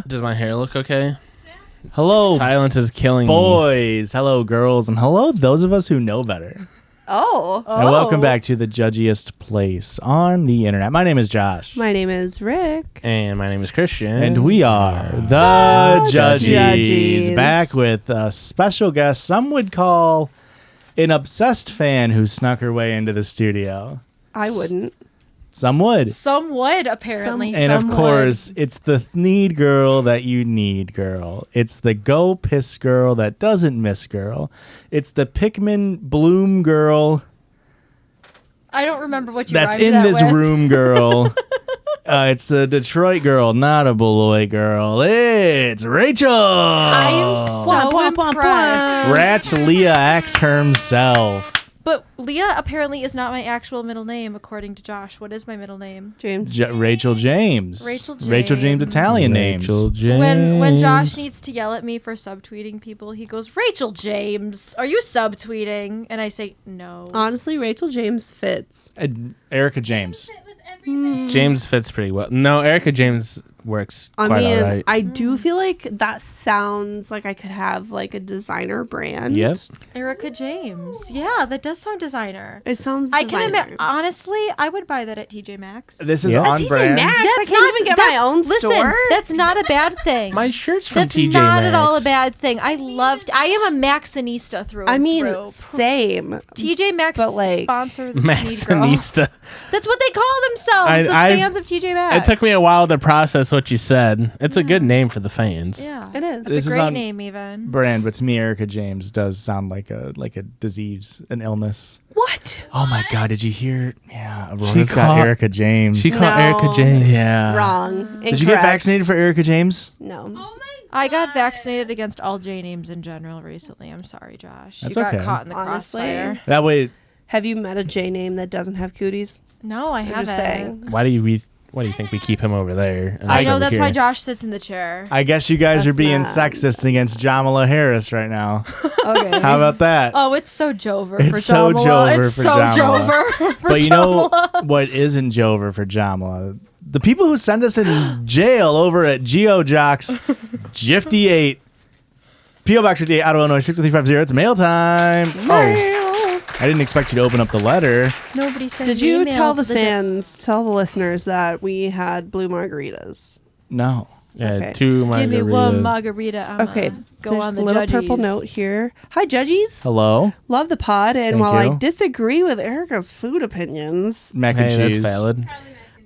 Does my hair look okay? Hello, Silence is killing me. boys. Hello, girls. And hello, those of us who know better. Oh. And welcome back to the judgiest place on the internet. My name is Josh. My name is Rick. And my name is Christian. And we are the Judgies. Judgies. Back with a special guest some would call an obsessed fan who snuck her way into the studio. I wouldn't. Some would. Some would, apparently. And Some of course, it's the need girl that you need girl. It's the go piss girl that doesn't miss girl. It's the Pikmin bloom girl I don't remember what you that's rhymed in that this with. room girl. It's the Detroit girl, not a Beloit girl. It's Rachael. I'm so impressed. RachLeahX herself. But Leah apparently is not my actual middle name, according to Josh. What is my middle name? James. Rachel James. Rachel Rachel James James. Italian names. Rachel James. When Josh needs to yell at me for subtweeting people, he goes, Rachel James, are you subtweeting? And I say, no. Honestly, Rachel James fits. Erica James. James fits pretty well. No, Erica James works I quite mean, all right. I do feel like that sounds like I could have like a designer brand. Yep. Erica James. Yeah, that does sound designer. It sounds I designer. can admit, honestly, I would buy that at TJ Maxx. This is Yeah. on TJ brand. Maxx? I can't even get my own listen, store. That's not a bad thing. My shirt's from That's TJ not Maxx. at all a bad thing. I am a Maxxinista through I and mean, through. same. TJ Maxx but, like, sponsor the Need Girl. Maxxinista. That's what they call themselves, the fans of TJ Maxx. It took me a while to process what you said. It's a good name for the fans. Yeah, It is. It's This is a great on name, even. Brand, but to me, Erica James does sound like a disease, an illness. What? Oh my God! Did you hear? Yeah, She Aurora's got caught- Erica James. She called No. Erica James. yeah. Wrong. Did you get vaccinated for Erica James? No. I got vaccinated against all J names in general recently. I'm sorry, Josh. That's you got okay. caught in the Honestly. crossfire. That way, Have you met a J name that doesn't have cooties? No, I I'm haven't. just saying. Why do you think we keep him over there? and I us know over that's here? why Josh sits in the chair. I guess you guys That's are being not- sexist against Jamala Harris right now. Okay. How about that? Oh, it's so Jover It's for so Jamala. Jover It's for so Jamala. Jover for But you know Jamala. what isn't Jover for Jamala? The people who send us in jail over at GeoJocks, GIF8, P.O. Box 58, Ottawa, Illinois 62350. It's mail time. Oh, I didn't expect you to open up the letter. Nobody sent Did you email tell to the fans, tell the listeners that we had blue margaritas? No. Yeah, Okay. 2 margaritas. Give me one margarita. I'm Okay, go there's on a the little Judgies. purple note here. Hi, Judgies. Hello? Love the pod, and Thank while I you. disagree with Erica's food opinions, Mac Hey, and that's cheese. valid.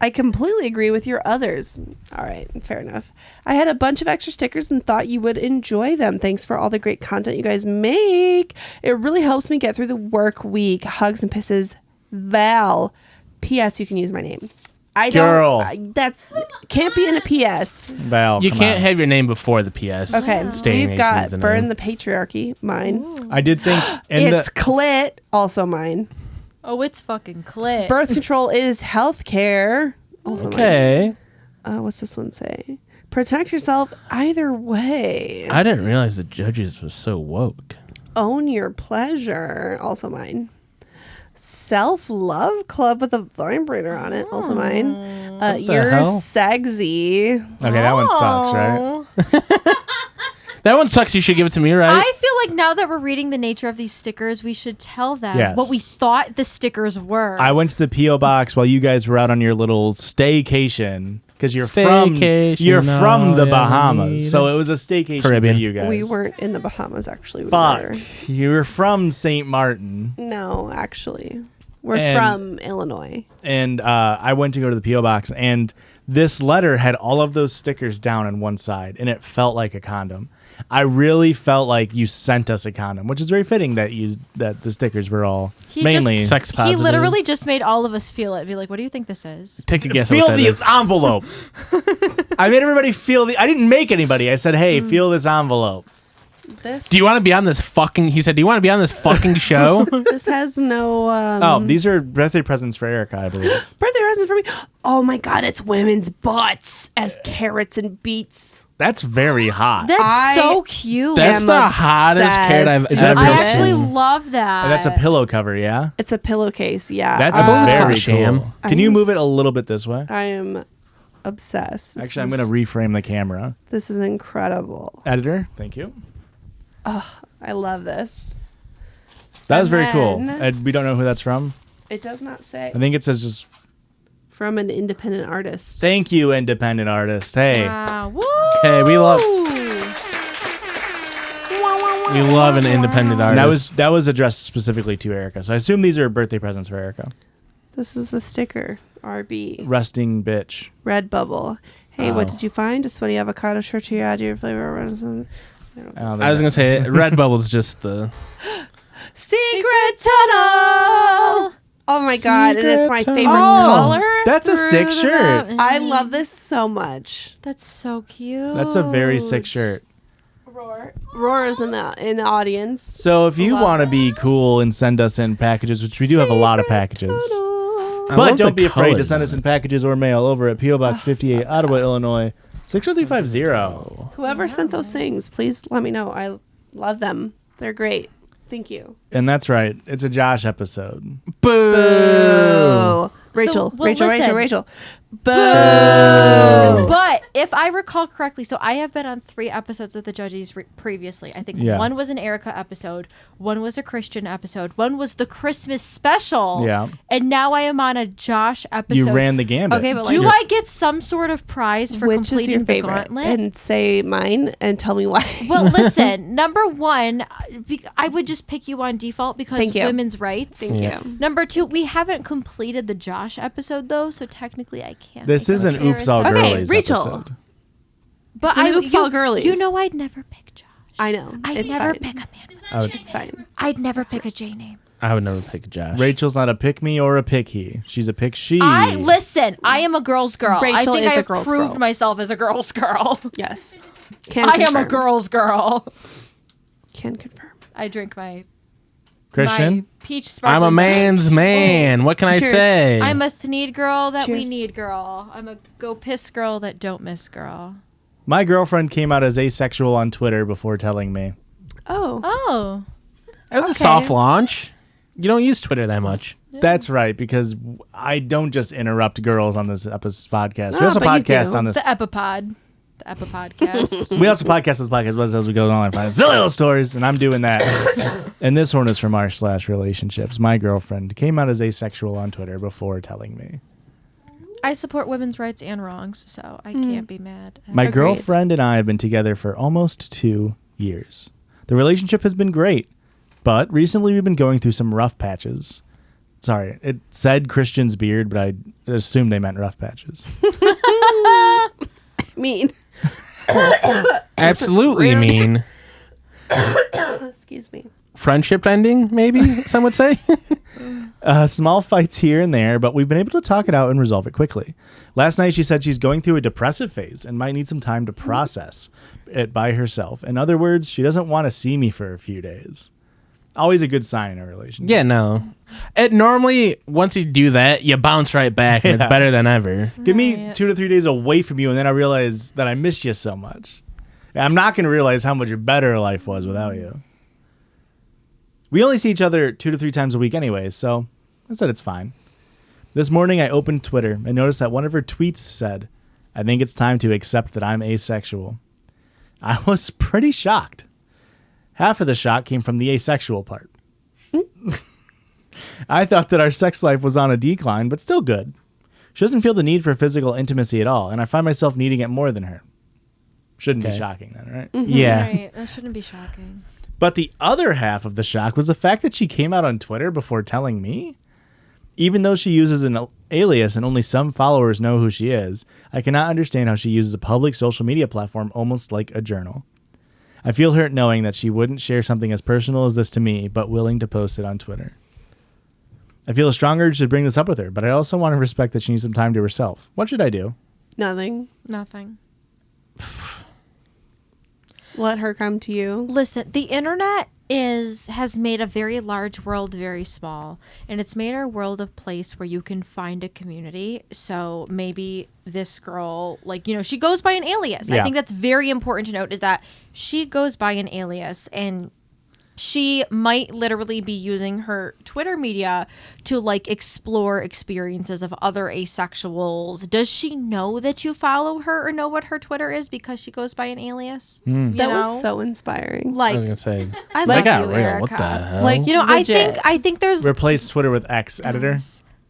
I completely agree with your others. All right, fair enough. I had a bunch of extra stickers and thought you would enjoy them. Thanks for all the great content you guys make. It really helps me get through the work week. Hugs and pisses, Val. P.S. You can use my name. I don't. Girl. That's can't be in a P.S. Val, You come can't on. have your name before the PS. Okay, Staying we've got is the Burn name. the Patriarchy, mine. I did think in It's clit, also mine. Oh, it's fucking clit. Birth control is healthcare. Also mine. Okay. What's this one say? Protect yourself either way. I didn't realize the Judges was so woke. Own your pleasure. Also mine. Self-love club with a vibrator on it. Also mine. the You're hell? sexy. Okay, that one sucks, right? That one sucks. You should give it to me, right? I feel like now that we're reading the nature of these stickers, we should tell them Yes. what we thought the stickers were. I went to the P.O. box while you guys were out on your little staycation because you're Staycation, from the yeah, Bahamas, so it was a staycation Caribbean. for you guys. We weren't in the Bahamas, actually. We Fuck, were. you're from St. Martin, No, actually. We're And- from Illinois. and I went to go to the P.O. box, and this letter had all of those stickers down on one side, and it felt like a condom. I really felt like you sent us a condom, which is very fitting that the stickers were all He mainly just- Sex He positive. literally just made all of us feel it. Be like, what do you think this is? Take a guess. feel what that this is. envelope. I made everybody feel I didn't make anybody. I said, hey, feel this envelope. This Do you want to be on this fucking? He said, "Do you want to be on this fucking show?" This has no Oh, these are birthday presents for Erica, I believe. birthday present for me. Oh my god, it's women's butts as carrots and beets. That's very hot. That's I so cute. That's am the hottest carrot I've obsessed. Is that ever a I pillow- actually seen. love that. And that's a pillow cover, yeah? It's a pillowcase, yeah. That's I believe it's called very a sham. cool. Can you move it a little bit this way? I am obsessed. Actually, I'm going to reframe the camera. This is incredible. Editor, thank you. I love this. That was And very cool. then- We don't know who that's from. It does not say. I think it says just From an independent artist. thank you, independent artist. Hey. Wow. Woo! Hey, we love an independent And artist. that was addressed specifically to Erica. So I assume these are birthday presents for Erica. This is a sticker. RB. Resting bitch. Red bubble. Hey, Oh. what did you find? A sweaty avocado tortilla, your flavor. I don't I was gonna say Redbubble's just the Secret tunnel. Oh my god! And it's my Secret favorite tunnel. color. That's a sick shirt. I love this so much. That's so cute. That's a very sick shirt. Roar is in the audience. So if you Love want to be this. cool and send us in packages, which we do have a lot of packages, I but love don't the be afraid to colors send on us in it. packages or mail over at PO Box 58, Ottawa, Illinois 60350. Whoever sent those things, please let me know. I love them. They're great. Thank you. And that's right, it's a Josh episode. Boo. Rachel. well, Rachel. listen. Rachel. Boo. But if I recall correctly, so I have been on 3 episodes of the Judgies previously. I think Yeah. one was an Erica episode, one was a Christian episode, one was the Christmas special. Yeah. And now I am on a Josh episode. You ran the gambit. Okay, but Do like, I get some sort of prize for which is completing your the favorite? gauntlet? And say mine and tell me why. Well, listen, number 1, I would just pick you on default because Thank you. women's rights. Thank you. Number 2, we haven't completed the Josh episode though, so technically I can't. This think is of an Oops All Okay, Girlies Rachel. episode. But It's an Oops All Girlies. You know, I'd never pick Josh. I know. I'd It's never fine. pick a man. It's fine. I'd never pick a J name. I would never pick Josh. Rachel's not a pick me or a pick he. She's a pick she. Listen. I am a girl's girl. Rachel I think is I a have girl's proved girl. myself as a girl's girl. Yes. Can I am a confirm. girl's girl. Can confirm. I drink my Christian. peach sparkling. I'm a man's man. What can I Cheers. say? I'm a need girl that we Cheers. need girl. I'm a go piss girl that don't miss girl. My girlfriend came out as asexual on Twitter before telling me. Oh. Oh. It was a Okay. soft launch. You don't use Twitter that much. That's right, because I don't just interrupt girls on this podcast. We No, also but you podcast do. on this. The Epipod. The Epipodcast. We also podcast this podcast as we go on and find silly little stories, and I'm doing that. And this one is from r/relationships. My girlfriend came out as asexual on Twitter before telling me. I support women's rights and wrongs, so I can't be mad. My Agreed. girlfriend and I have been together for almost 2 years. The relationship has been great, but recently we've been going through some rough patches. Sorry, it said Christian's beard, but I assumed they meant rough patches. Mean. Absolutely mean. Excuse me. Friendship ending, maybe some would say. Small fights here and there, but we've been able to talk it out and resolve it quickly. Last night she said she's going through a depressive phase and might need some time to process it by herself. In other words, she doesn't want to see me for a few days. Always a good sign in a relationship. Yeah, no. It normally, once you do that, you bounce right back, and Yeah. it's better than ever. Give me 2 to 3 days away from you, and then I realize that I miss you so much. I'm not going to realize how much better life was without you. We only see each other 2 to 3 times a week anyway, so I said it's fine. This morning I opened Twitter and noticed that one of her tweets said, "I think it's time to accept that I'm asexual." I was pretty shocked. Half of the shock came from the asexual part. I thought that our sex life was on a decline, but still good. She doesn't feel the need for physical intimacy at all, and I find myself needing it more than her. Shouldn't be Okay. shocking then, right? Yeah. Right. That shouldn't be shocking. But the other half of the shock was the fact that she came out on Twitter before telling me. Even though she uses an alias and only some followers know who she is, I cannot understand how she uses a public social media platform almost like a journal. I feel hurt knowing that she wouldn't share something as personal as this to me, but willing to post it on Twitter. I feel a strong urge to bring this up with her, but I also want to respect that she needs some time to herself. What should I do? Nothing. Nothing. Let her come to you. Listen, the internet has made a very large world very small, and it's made our world a place where you can find a community. So maybe this girl, like, you know, she goes by an alias. Yeah. I think that's very important to note, is that she goes by an alias, and she might literally be using her Twitter media to like explore experiences of other asexuals. Does she know that you follow her or know what her Twitter is because she goes by an alias? You That know? was so inspiring. I was Like, gonna say. I They love got you, real. Erica. What the hell? Like, You know, legit. I think there's Replace Twitter with X editor.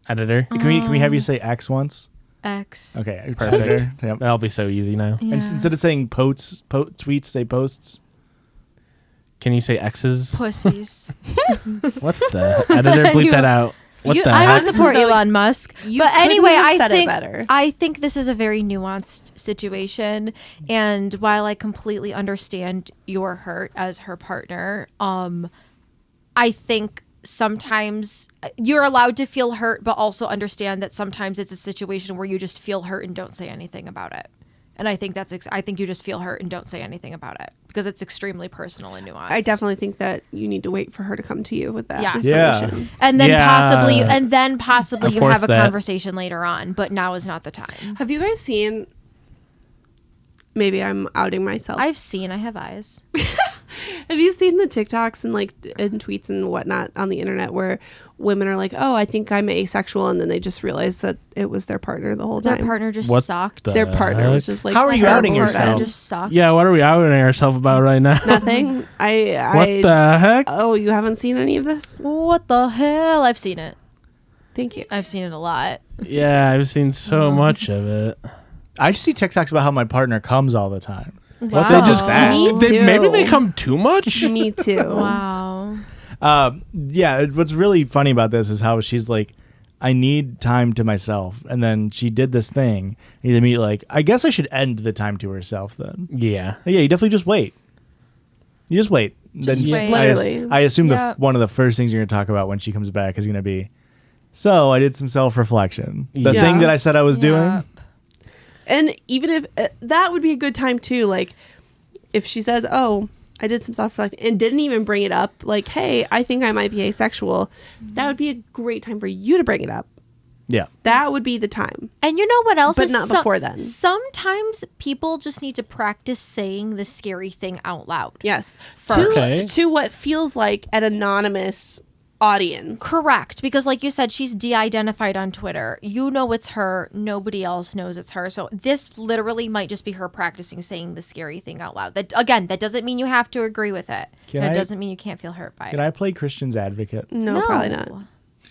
Editor. Can we have you say X once? X. Okay, Perfect. editor. Yep. That'll be so easy now. Yeah. Instead of saying tweets, say posts. Can you say X's? Pussies. What the editor? Bleep that out. What the I heck? don't support Though, Elon Musk. you But couldn't anyway, have I said it think better. I think this is a very nuanced situation. And while I completely understand your hurt as her partner, I think sometimes you're allowed to feel hurt, but also understand that sometimes it's a situation where you just feel hurt and don't say anything about it. And I think I think you just feel hurt and don't say anything about it because it's extremely personal and nuanced. I definitely think that you need to wait for her to come to you with that. Yes. Yeah. information. And then Yeah. possibly I you forced have a that. conversation later on, but now is not the time. Have you guys seen? Maybe I'm outing myself. I have eyes. Have you seen the TikToks and like and tweets and whatnot on the internet where women are like, "Oh, I think I'm asexual," and then they just realize that it was their partner the whole Their time. partner just What sucked. the- Their partner was just like, How are you outing terrible. yourself? Just sucked. Yeah, what are we outing ourselves about right now? Nothing. What the heck? Oh, you haven't seen any of this? What the hell? I've seen it. Thank you. I've seen it a lot. Yeah, I've seen so much of it. I see TikToks about how my partner comes all the time. Wow. They just Me too. Maybe they come too much. Me too. Wow. Yeah, what's really funny about this is how she's like, I need time to myself. And then she did this thing. And he's immediately like, I guess I should end the time to herself then. Yeah. Yeah, you definitely just wait. You just wait. Just wait. Literally. I assume Yep. one of the first things you're going to talk about when she comes back is going to be, so I did some self-reflection. The Yeah. thing that I said I was doing. Yep. And even if that would be a good time too, like if she says, "Oh, I did some self-reflecting," and didn't even bring it up, like, "Hey, I think I might be asexual," that would be a great time for you to bring it up. Yeah. That would be the time. And you know what else? But is not before then. Sometimes people just need to practice saying the scary thing out loud. Yes, Okay. to what feels like an anonymous audience. Correct, because like you said, she's de-identified on Twitter. You know it's her. Nobody else knows it's her. So this literally might just be her practicing saying the scary thing out loud. That again, that doesn't mean you have to agree with it. That doesn't mean you can't feel hurt by Can it. I play Christian's advocate? No, probably not.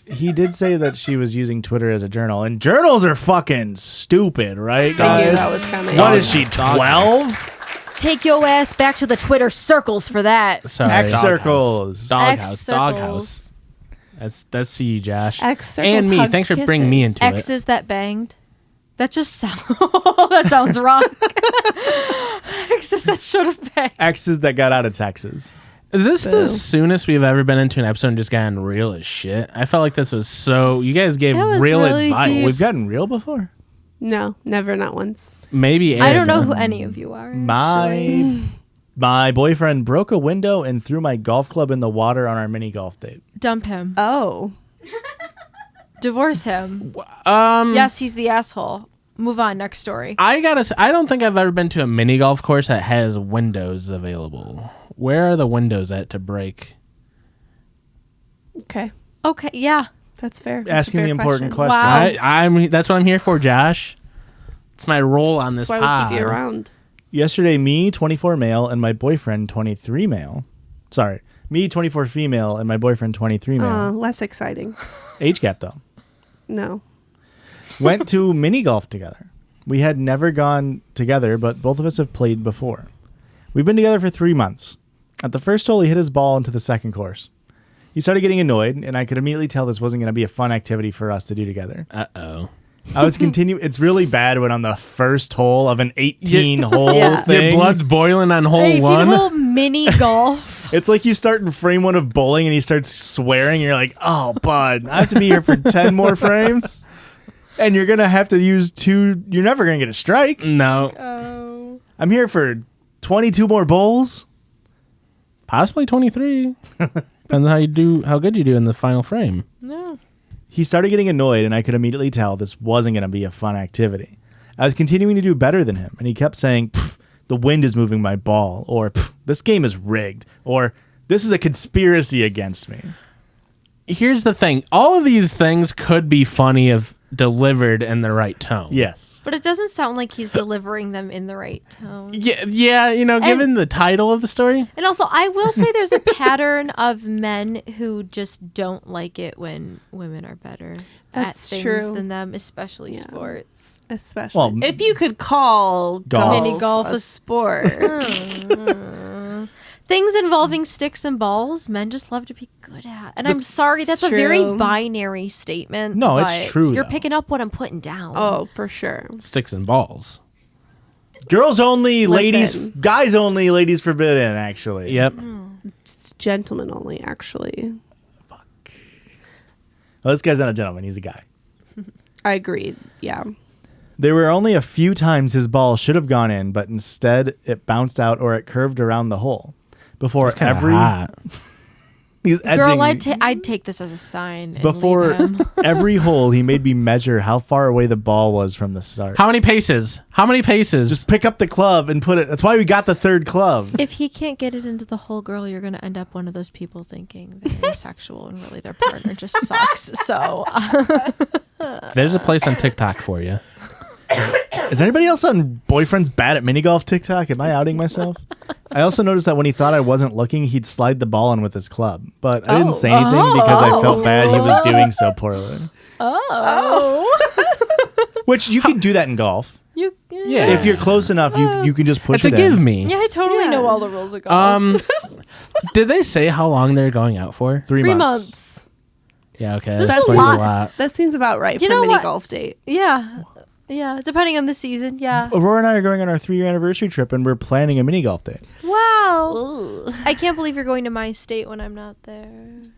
He did say that she was using Twitter as a journal, and journals are fucking stupid, right, I knew guys? that was coming. What is she, 12? Take your ass back to the Twitter circles for that. Sorry. X Doghouse. circles. Doghouse. X Doghouse. circles. That's to you, Josh. X circles, and me. hugs, Thanks for bringing me kisses. into it. X's that banged. That just sounds. That sounds wrong. X's that should have banged. X's that got out of Texas. Is this Boo. the soonest we've ever been into an episode and just gotten real as shit? I felt like this was so. You guys gave That was real really advice. deep. We've gotten real before. No, never, not once. Maybe I don't know Aaron. who any of you are. My boyfriend broke a window and threw my golf club in the water on our mini golf date. Dump him. Oh, Divorce him. Um, Yes, he's the asshole. Move on. Next story. I don't think I've ever been to a mini golf course that has windows available. Where are the windows at to break? okay, Okay. Yeah. that's fair. That's a Asking fair the important question. Wow. I'm that's what I'm here for, Josh. It's my role on this That's why pod. we keep you around. Yesterday, me, 24 male, and my boyfriend, 23 male. Sorry, me, 24 female, and my boyfriend, 23 male. Less exciting. Age gap, though. No. Went to mini golf together. We had never gone together, but both of us have played before. We've been together for 3 months. At the first hole, he hit his ball into the second course. He started getting annoyed, and I could immediately tell this wasn't going to be a fun activity for us to do together. Uh-oh. I was it's really bad when on the first hole of an 18-hole Yeah. thing. Your blood's boiling on hole 18-hole one. mini golf. It's like you start in frame 1 of bowling and he starts swearing. And you're like, oh, bud, I have to be here for 10 more frames. And you're going to have to use 2. You're never going to get a strike. No. Oh. I'm here for 22 more bowls. Possibly 23. Depends on how good you do in the final frame. No. He started getting annoyed, and I could immediately tell this wasn't going to be a fun activity. I was continuing to do better than him, and he kept saying, the wind is moving my ball, or this game is rigged, or This is a conspiracy against me. Here's the thing. All of these things could be funny if delivered in the right tone. Yes. But it doesn't sound like he's delivering them in the right tone. Yeah, given the title of the story. And also, I will say there's a pattern of men who just don't like it when women are better at things than them, especially sports. Especially if you could call mini golf a sport. Things involving sticks and balls, men just love to be good at. And I'm sorry, that's a very binary statement. No, it's true. You're though. picking up what I'm putting down. Oh, for sure. Sticks and balls. Girls only, ladies, Listen. guys only, ladies forbidden, actually. Yep. It's gentlemen only, actually. Well, this guy's not a gentleman. He's a guy. I agreed. Yeah. There were only a few times his ball should have gone in, but instead it bounced out or it curved around the hole. Before It's kinda every... hot. He's Girl, edging. I'd take this as a sign. And Before leave him. every hole, he made me measure how far away the ball was from the start. How many paces? Just pick up the club and put it. That's why we got the third club. If he can't get it into the hole, girl, you're going to end up one of those people thinking they're sexual and really their partner just sucks. So There's a place on TikTok for you. Is anybody else on Boyfriend's Bad at Mini Golf TikTok? Am I outing myself? I also noticed that when he thought I wasn't looking, he'd slide the ball in with his club. But I didn't say anything because I felt bad he was doing so poorly. Which you can do that in golf. Yeah. If you're close enough, you can just push It's a it give in. me. Yeah, I totally know all the rules of golf. Did they say how long they're going out for? 3 months. Yeah, okay. This That is a explains lot. a lot. That seems about right You for a know mini what? golf date. Yeah, depending on the season, yeah. Aurora and I are going on our 3-year anniversary trip, and we're planning a mini golf day. Wow. I can't believe you're going to my state when I'm not there.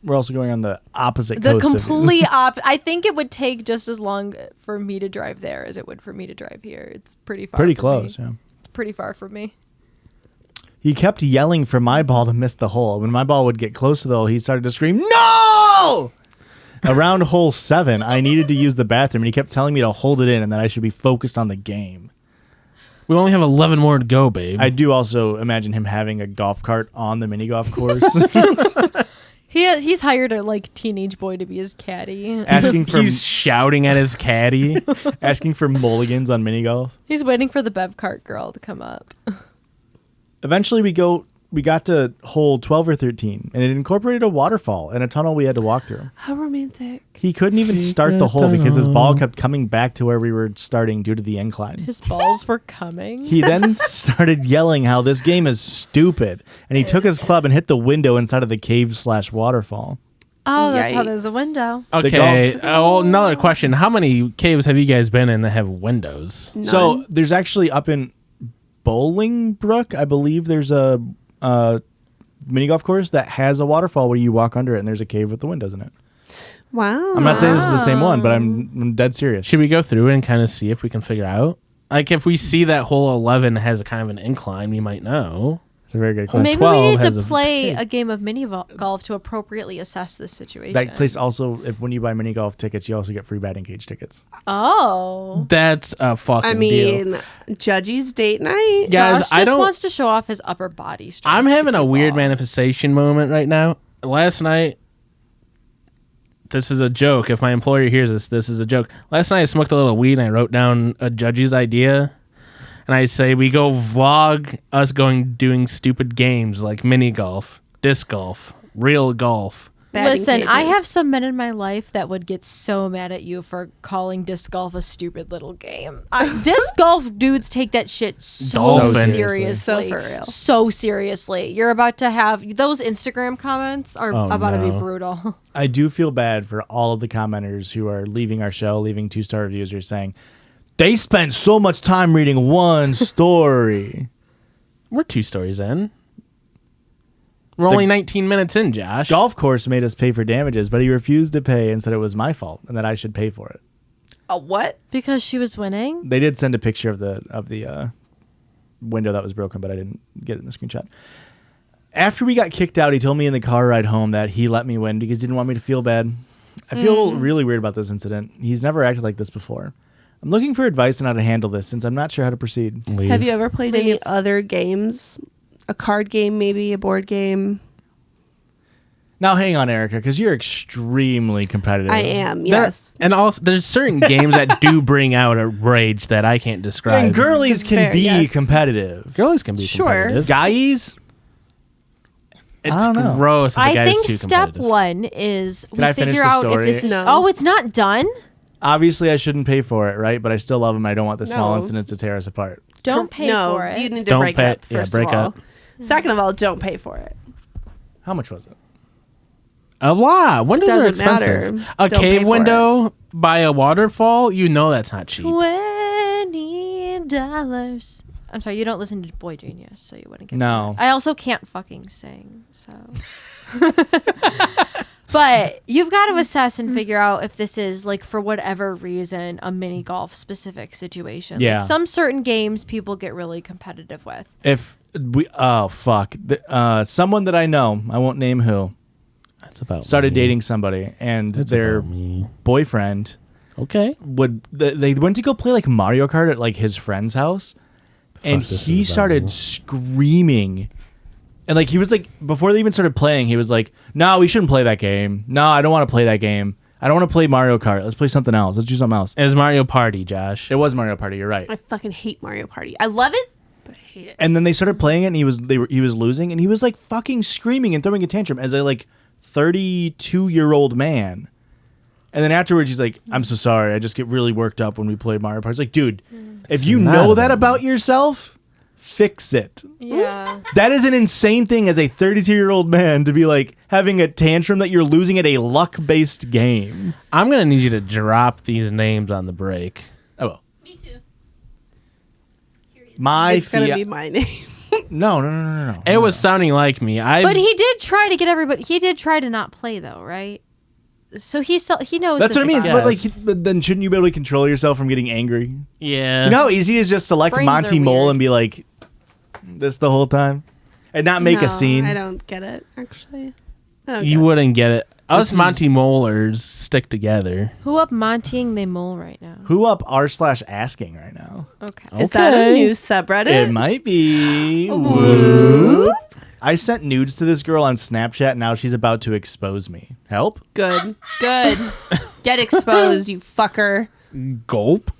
We're also going on the opposite The coast. complete I think it would take just as long for me to drive there as it would for me to drive here. It's pretty far. Pretty from close, me. yeah. It's pretty far from me. He kept yelling for my ball to miss the hole. When my ball would get close to the hole, he started to scream, "No!" Around hole 7, I needed to use the bathroom, and he kept telling me to hold it in and that I should be focused on the game. We only have 11 more to go, babe. I do also imagine him having a golf cart on the mini golf course, He's hired a teenage boy to be his caddy. asking for He's shouting at his caddy. asking for mulligans on mini golf. He's waiting for the bev cart girl to come up. Eventually, we got to hole 12 or 13, and it incorporated a waterfall and a tunnel we had to walk through. How romantic. He couldn't even start the hole because his ball kept coming back to where we were starting due to the incline. His balls were coming. He then started yelling how this game is stupid, and he took his club and hit the window inside of the cave/waterfall. Oh, that's how Yikes. there's a window. Okay. Well, another question. How many caves have you guys been in that have windows? So there's actually up in Bolingbrook, I believe there's a mini golf course that has a waterfall where you walk under it and there's a cave with the windows in it. Wow. I'm not saying this is the same one, but I'm dead serious. Should we go through and kind of see if we can figure out? Like, if we see that hole 11 has a kind of an incline, we might know. It's a very good question. Maybe 12 we need has to a play cave. a game of mini golf to appropriately assess this situation. That place also, when you buy mini golf tickets, you also get free batting cage tickets. Oh. That's a fucking deal. Judgies date night. Guys, Josh I just don't. wants to show off his upper body strength. I'm to having a people. weird manifestation moment right now. Last night, this is a joke. If my employer hears this is a joke. Last night I smoked a little weed and I wrote down a Judgies idea. And I say we go vlog us doing stupid games like mini golf, disc golf, real golf. Batting Listen, I cages. have some men in my life that would get so mad at you for calling disc golf a stupid little game. Disc golf dudes take that shit so Dolphin. seriously. So for real. So seriously. You're about to have those Instagram comments are Oh, about to be no. brutal. I do feel bad for all of the commenters who are leaving our show, leaving 2-star reviews, or saying, they spent so much time reading one story. We're 2 stories in. We're only 19 minutes in, Josh. Golf course made us pay for damages, but he refused to pay and said it was my fault and that I should pay for it. A what? Because she was winning? They did send a picture of the window that was broken, but I didn't get it in the screenshot. After we got kicked out, he told me in the car ride home that he let me win because he didn't want me to feel bad. I feel really weird about this incident. He's never acted like this before. I'm looking for advice on how to handle this since I'm not sure how to proceed. Leave. Have you ever played Leave. any other games? A card game, maybe a board game? Now, hang on, Erica, because you're extremely competitive. I am, There- yes. and also, there's certain games that do bring out a rage that I can't describe. And girlies That's can fair, be yes. competitive. Girlies can be Sure. competitive. Guys, It's I don't know. gross if a I guy's think too step competitive. one is Can I we finish figure the out story? if this is. No. Oh, it's not done. obviously I shouldn't pay for it, right? But I still love him. I don't want the small No. incidents to tear us apart. Don't pay no, for it. you need to Don't break pay- up, yeah, first break of all. up. Second of all, don't pay for it. How much was it? A lot. Windows are doesn't matter. expensive. A Don't pay cave for window by a waterfall, you know that's not cheap. $20. I'm sorry, you don't listen to Boy Genius, so you wouldn't get No. that. I also can't fucking sing, so. But you've got to assess and figure out if this is, like, for whatever reason, a mini golf specific situation. Yeah. Like, some certain games people get really competitive with. If we, oh fuck, someone that I know, I won't name who, That's about started me. dating somebody, and That's their about me. boyfriend Okay. they went to go play like Mario Kart at like his friend's house, and Fuck, this he is about started me. screaming, and like he was like, before they even started playing, he was like, "No, we shouldn't play that game. No, I don't want to play that game. I don't want to play Mario Kart. Let's play something else. Let's do something else." It was Mario Party, Josh. It was Mario Party. You're right. I fucking hate Mario Party. I love it, but I hate it. And then they started playing it, and he was losing, and he was like fucking screaming and throwing a tantrum as a like 32-year-old man. And then afterwards, he's like, "I'm so sorry. I just get really worked up when we play Mario Party." It's like, dude, if you not know that about about yourself, fix it. Yeah. That is an insane thing as a 32-year-old man to be like having a tantrum that you're losing at a luck-based game. I'm going to need you to drop these names on the break. Oh, well. Me too. It's gonna be my name. No. It was sounding like me. But he did try to get everybody. He did try to not play, though, right? So he knows. That's this what I mean. about But Yes. like, but then shouldn't you be able to control yourself from getting angry? Yeah. You know how easy it is just select Brains Monty are Mole weird. and be like this the whole time, and not make No, a scene. I don't get it, actually. I don't You get it. wouldn't get it. Us This is- Monty Molars stick together. Who up Montying they mole right now? Who up r/asking right now? Okay. Is that a Okay. new subreddit? It might be. Whoop. I sent nudes to this girl on Snapchat. Now she's about to expose me. Help? Good. Good. Get exposed, you fucker. Gulp.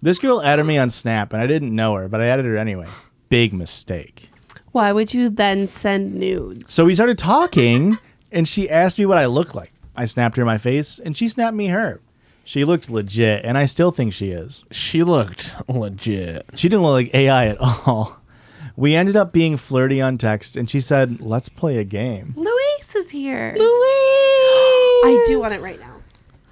This girl added me on Snap, and I didn't know her, but I added her anyway. Big mistake. Why would you then send nudes? So we started talking, and she asked me what I look like. I snapped her my face, and she snapped me her. She looked legit, and I still think she is. She looked legit. She didn't look like AI at all. We ended up being flirty on text, and she said, "Let's play a game." Luis is here. Louise! I do want it right now.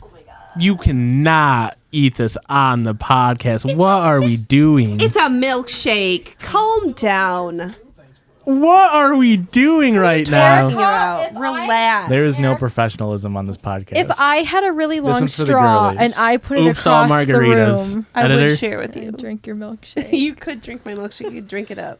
Oh my god. You cannot eat this on the podcast. What are we doing? It's a milkshake. Calm down. What are we doing right Talking now? about. Relax. There is no professionalism on this podcast. If I had a really long one's for the straw girlies. and I put it Oops, all across the margaritas. room, I Editor? would share with you. drink your milkshake. You could drink my milkshake. You could drink it up.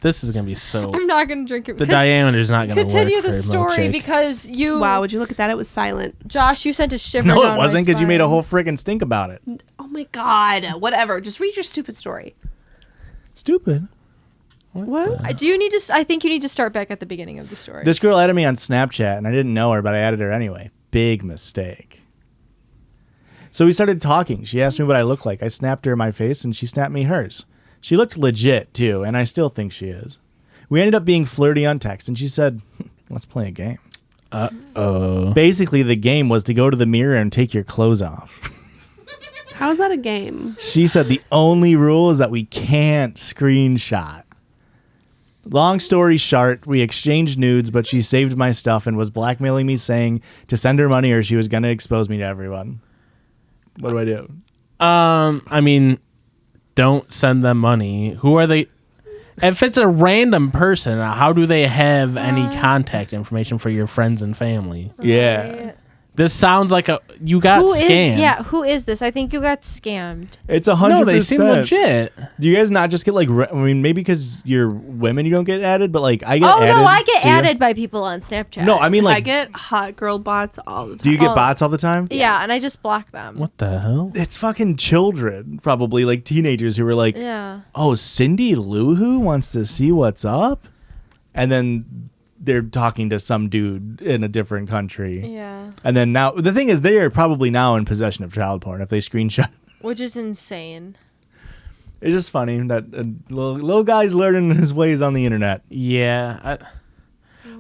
This is gonna be so. I'm not gonna drink it. The diameter's not gonna Continue work the for a story milkshake. because you. Wow, would you look at that? It was silent. Josh, you sent a shiver. no, down it my wasn't because you made a spine. whole friggin' stink about it. Oh my god. Whatever. Just read your stupid story. Stupid. What? Do you need to? I think you need to start back at the beginning of the story. This girl added me on Snapchat, and I didn't know her, but I added her anyway. Big mistake. So we started talking. She asked me what I looked like. I snapped her my face, and she snapped me hers. She looked legit, too, and I still think she is. We ended up being flirty on text, and she said, "Let's play a game." Oh. Basically, the game was to go to the mirror and take your clothes off. How is that a game? She said the only rule is that we can't screenshot. Long story short, we exchanged nudes, but she saved my stuff and was blackmailing me, saying to send her money or she was going to expose me to everyone. What do I do? I mean, don't send them money. Who are they? If it's a random person, how do they have any contact information for your friends and family? Yeah. This sounds like you got Who is? scammed. Yeah, who is this? I think you got scammed. It's 100%. No, they seem legit. Do you guys not just get like, I mean, maybe because you're women, you don't get added, but like I get Oh added. no, I get Do you? added by people on Snapchat. No, I mean I like, get hot girl bots all the time. do you get Oh. bots all the time? Yeah, and I just block them. What the hell? It's fucking children, probably like teenagers who are like, Yeah. "Oh, Cindy Lou Who wants to see what's up," and then they're talking to some dude in a different country. Yeah. And then now, the thing is, they are probably now in possession of child porn if they screenshot. Which is insane. It's just funny that little guy's learning his ways on the internet. Yeah.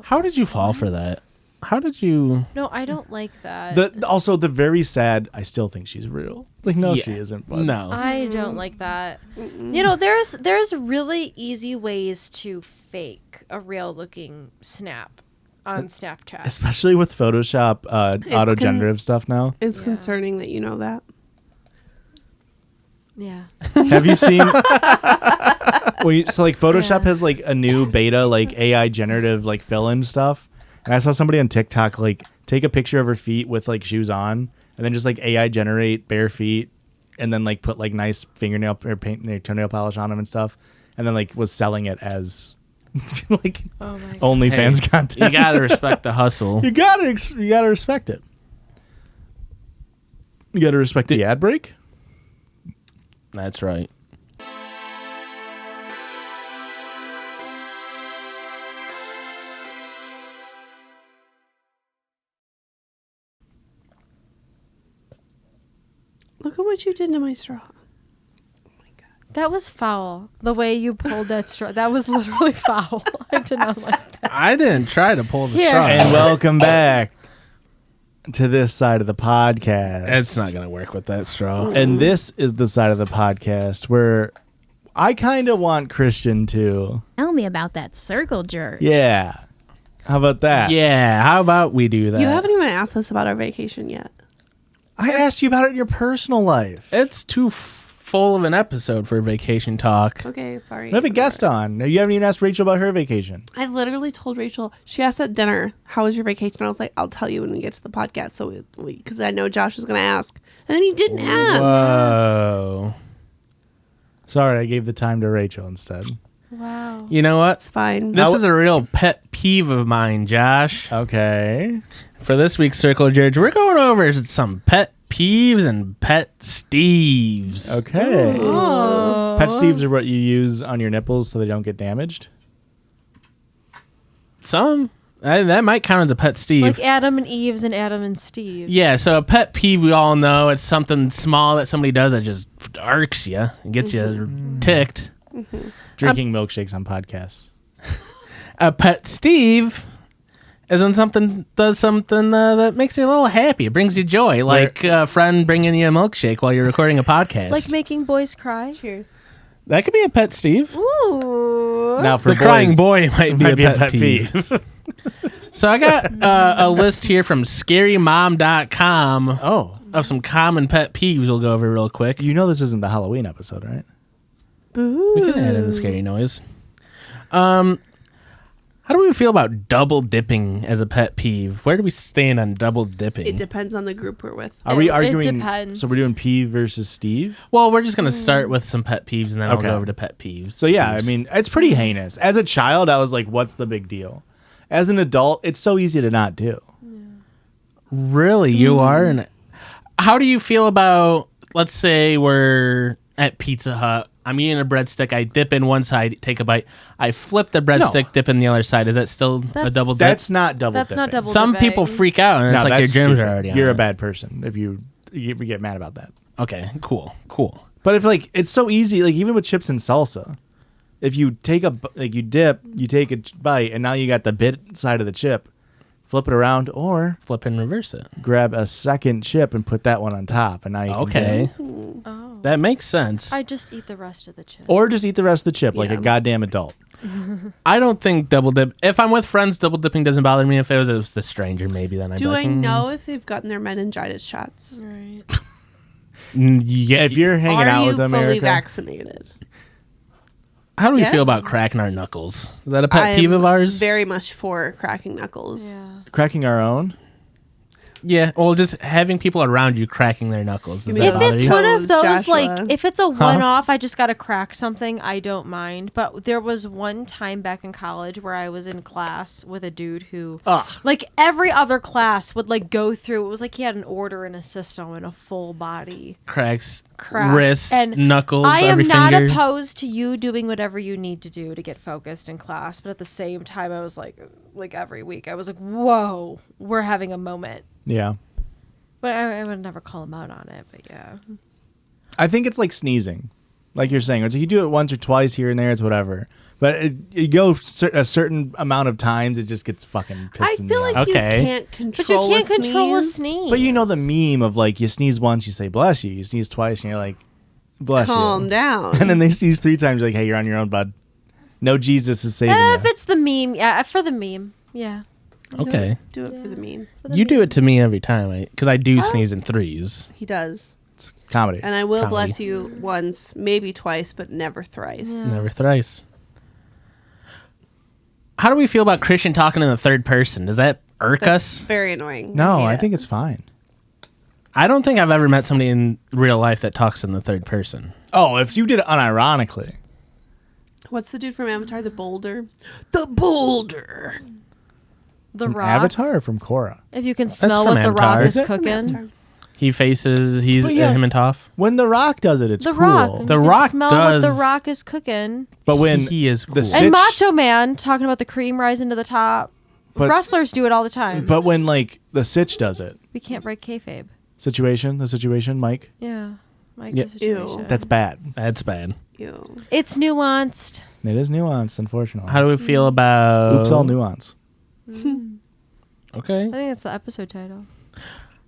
How did you fall for that? How did you? No, I don't like that. Also, the very sad, I still think she's real. It's like, no, Yeah. she isn't. But No. I don't like that. You know, there's really easy ways to fake a real looking snap on Snapchat. Especially with Photoshop auto-generative stuff now. It's Yeah. concerning that you know that. Yeah. Have you seen? So like Photoshop has like a new beta like AI generative like fill-in stuff, and I saw somebody on TikTok like take a picture of her feet with like shoes on, and then just like AI generate bare feet, and then like put like nice fingernail or toenail polish on them and stuff, and then like was selling it as like Oh my god. OnlyFans Hey, content. You gotta respect the hustle. You gotta respect it. You gotta respect the ad break. That's right. Look at what you did to my straw. That was foul. The way you pulled that straw. That was literally foul. I did not like that. I didn't try to pull the Here. straw. And welcome back to this side of the podcast. It's not gonna work with that straw. And this is the side of the podcast where I kind of want Christian to. Tell me about that circle jerk. Yeah. How about that? Yeah, how about we do that? You haven't even asked us about our vacation yet. I asked you about it in your personal life. It's too full of an episode for vacation talk. Okay, sorry. We have a guest on. You haven't even asked Rachel about her vacation. I literally told Rachel, she asked at dinner, how was your vacation? I was like, I'll tell you when we get to the podcast. So because I know Josh is going to ask. And then he didn't ask. Whoa. Sorry, I gave the time to Rachel instead. Wow. You know what? It's fine. This is a real pet peeve of mine, Josh. Okay. For this week's Circle Judge, we're going over some pet peeves and pet Steves. Okay. Oh. Pet Steves are what you use on your nipples so they don't get damaged. Some. That might count as a pet Steve. Like Adam and Eve's and Adam and Steve's. Yeah, so a pet peeve, we all know it's something small that somebody does that just irks you and gets you ticked. Drinking milkshakes on podcasts. A pet Steve is when something does something that makes you a little happy. It brings you joy, like a friend bringing you a milkshake while you're recording a podcast. Like making boys cry. Cheers. That could be a pet Steve. Ooh. Now for The boys, crying boy might be, might a pet peeve. So I got a list here from scarymom.com Oh, of some common pet peeves we'll go over real quick. you know this isn't the Halloween episode, right? Boo. We can add in the scary noise. How do we feel about double dipping as a pet peeve? Where do we stand on double dipping? It depends on the group we're with. Are we It arguing? depends. So we're doing Peeve versus Steve. Well, we're just going to start with some pet peeves and then I'll Okay. go over to pet peeves. So yeah, I Steves. mean, it's pretty heinous. As a child, I was like, "What's the big deal?" As an adult, it's so easy to not do. Really, you are? And how do you feel about, let's say we're at Pizza Hut. I'm eating a breadstick. I dip in one side, take a bite. I flip the breadstick, dip in the other side. Is that still a That's- double dip? That's not double. That's not dipping. double Some dipping. people freak out and No, it's like your that's germs stupid. are already on You're it. a bad person if you get mad about that. Okay, cool. But if like it's so easy, like even with chips and salsa, if you take you dip, you take a bite, and now you got the bit side of the chip, flip it around, or Flip and reverse it. grab a second chip and put that one on top, and now you can Okay, dip. Oh. that makes sense. I just eat the rest of the chip. Or just eat the rest of the chip like a Yeah. goddamn adult. I don't think double dip. If I'm with friends, double dipping doesn't bother me. If it was the stranger, maybe then I'd be Do like, I know if they've gotten their meningitis shots? Right. Yeah, If you're hanging Are out you with fully America, vaccinated? how do we Yes. feel about cracking our knuckles? Is that a pet I'm peeve of ours? Very much for cracking knuckles. Yeah. cracking our own. Yeah, well, just having people around you cracking their knuckles. Does mean that If bother it's you? one of Toes, those, Joshua. like, if it's a one-off, I just gotta crack something, I don't mind. But there was one time back in college where I was in class with a dude who, Ugh. like, every other class would, like, go through. It was like he had an order in a system and a full body cracks, crack. wrists, And knuckles, I am every not finger. opposed to you doing whatever you need to do to get focused in class, but at the same time, I was like, like every week. I was like, whoa, we're having a moment. Yeah. But I would never call him out on it. But yeah. I think it's like sneezing. Like you're saying. It's like you do it once or twice here and there, it's whatever. But you go a certain amount of times, it just gets fucking pissing I feel me like off. you Okay. can't But you control can't a control a sneeze. sneeze. But you know the meme of like, you sneeze once, you say, bless you. You sneeze twice, and you're like, bless Calm you. down. And then they sneeze 3 times, you're like, hey, you're on your own, bud. No Jesus is saving you. If it's the meme, yeah, for the meme, yeah. Okay. Do it for the meme. You do it to me every time, because I do sneeze in threes. He does. It's comedy. And I will Comedy. bless you once, maybe twice, but never thrice. Never thrice. How do we feel about Christian talking in the third person? Does that irk That's us? very annoying. No, hate I it. think it's fine. I don't think I've ever met somebody in real life that talks in the third person. Oh, if you did it unironically. What's the dude from Avatar? The boulder? The boulder. The From Rock. Avatar or from Korra? If you can smell from what the Avatar. Rock Is is it from cooking. He's But yeah. him and Toph. When The Rock does it, it's The cool. Rock. The You can Rock smell what the does- Rock is cooking. But when He is the cool. Sitch- And Macho Man talking about the cream rising to the top. But- Wrestlers do it all the time. But when like the Sitch does it, We can't break kayfabe. the situation, Mike, Yeah. Mike, Yeah. the situation. Ew. that's bad. That's bad. Ew. It's nuanced. It is nuanced, unfortunately. How do we feel about... Oops, all nuance. Okay. I think that's the episode title.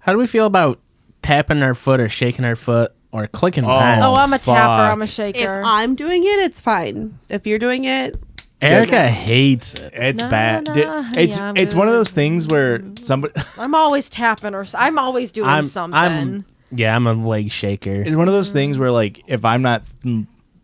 How do we feel about tapping our foot or shaking our foot or clicking Oh. pens? Oh, I'm a tapper. fuck. I'm a If shaker. I'm doing it, it's fine. If you're doing it, Erica hates it. It's Nah, bad. nah, It's yeah, I'm it's one of good. those things where somebody. I'm always tapping or I'm always doing something. I'm a leg shaker. It's one of those things where like if I'm not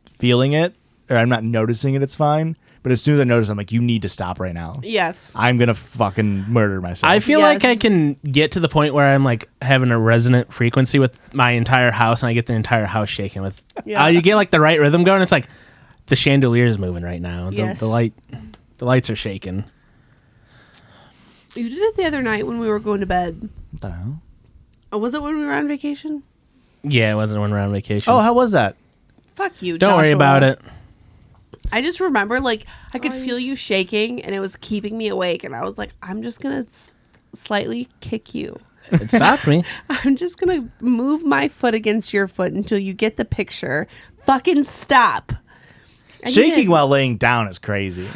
feeling it or I'm not noticing it, it's fine. But as soon as I notice, I'm like, you need to stop right now. yes. I'm gonna fucking murder myself. I feel like I Yes. can get to the point where I'm like having a resonant frequency with my entire house, and I get the entire house shaking with. Yeah. You get like the right rhythm going. It's like the chandelier is moving right now. Yes. The lights are shaking. You did it the other night when we were going to bed. What the hell? Oh, was it when we were on vacation? Yeah, it wasn't when we're on vacation. Oh, how was that? Fuck you, Don't worry Joshua. about it. I just remember, like, I could feel you shaking, and it was keeping me awake, and I was like, I'm just gonna slightly kick you. It stopped me. I'm just gonna move my foot against your foot until you get the picture. Fucking stop. And you Shaking did. while laying down is crazy.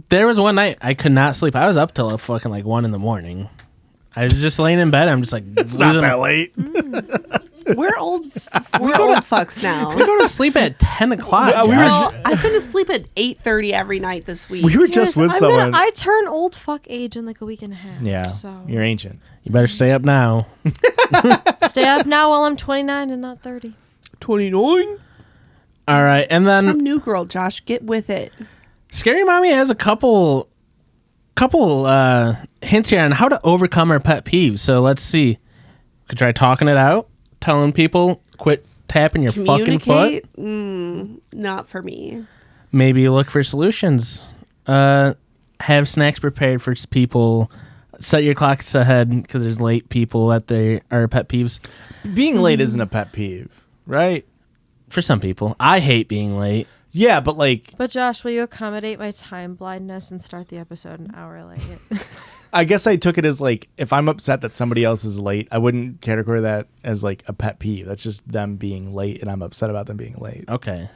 There was one night I could not sleep. I was up till fucking like 1 a.m. I was just laying in bed. I'm just like, It's not that late. We're old. We're old fucks now. We go to sleep at 10 o'clock. we were Josh. Well, I've been asleep at 8:30 every night this week. We were just with someone. I turn old fuck age in like a week and a half. Yeah, So you're ancient. You better stay up now. stay up now while I'm 29 and not 30. 29. All right, and It's from then New Girl, Josh. Get with it. Scary Mommy has a couple hints here on how to overcome our pet peeves. So let's see. Could try talking it out, telling people quit tapping your fucking foot. Communicate. Not for me. Maybe look for solutions. Have snacks prepared for people. Set your clocks ahead because there's late people that they are pet peeves. Being late isn't a pet peeve, right? For some people, I hate being late. Yeah, but like, But Josh, will you accommodate my time blindness and start the episode an hour late? I guess I took it as like, if I'm upset that somebody else is late, I wouldn't categorize that as like a pet peeve. That's just them being late, and I'm upset about them being late. Okay.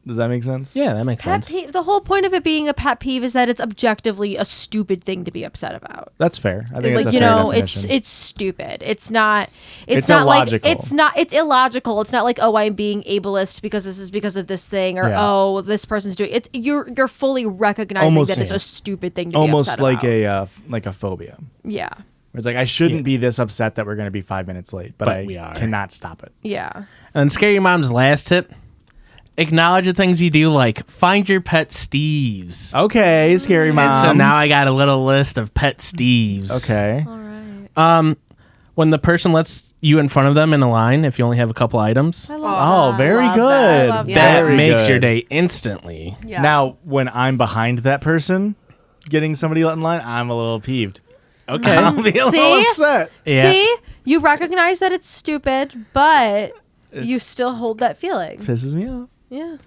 Does that make sense? Yeah, that makes Pet sense. peeve, the whole point of it being a pet peeve is that it's objectively a stupid thing to be upset about. That's fair. I think It's that's like, a you fair know, definition. it's stupid. It's not It's not illogical. like it's illogical. It's not like, oh, I'm being ableist because this is because of this thing, or Yeah. oh, this person's doing it. You're fully recognizing Almost, that it's yeah. a stupid thing to be almost upset like about. a phobia. Yeah. Where it's like, I shouldn't be this upset that we're going to be 5 minutes late, but we I are. cannot stop it. Yeah. And Scary Mom's last tip: acknowledge the things you do, like find your pet Steves. Okay, scary mom. And so now I got a little list of pet Steves. Okay. All right. When the person lets you in front of them in a line, if you only have a couple items, I Oh, love that. very Love good. Love that. that Very makes good. your day instantly. Yeah. Now, when I'm behind that person getting somebody let in line, I'm a little peeved. Okay. I'll be a little See? upset. Yeah. See, you recognize that it's stupid, but you still hold that feeling. Pisses me off. Yeah.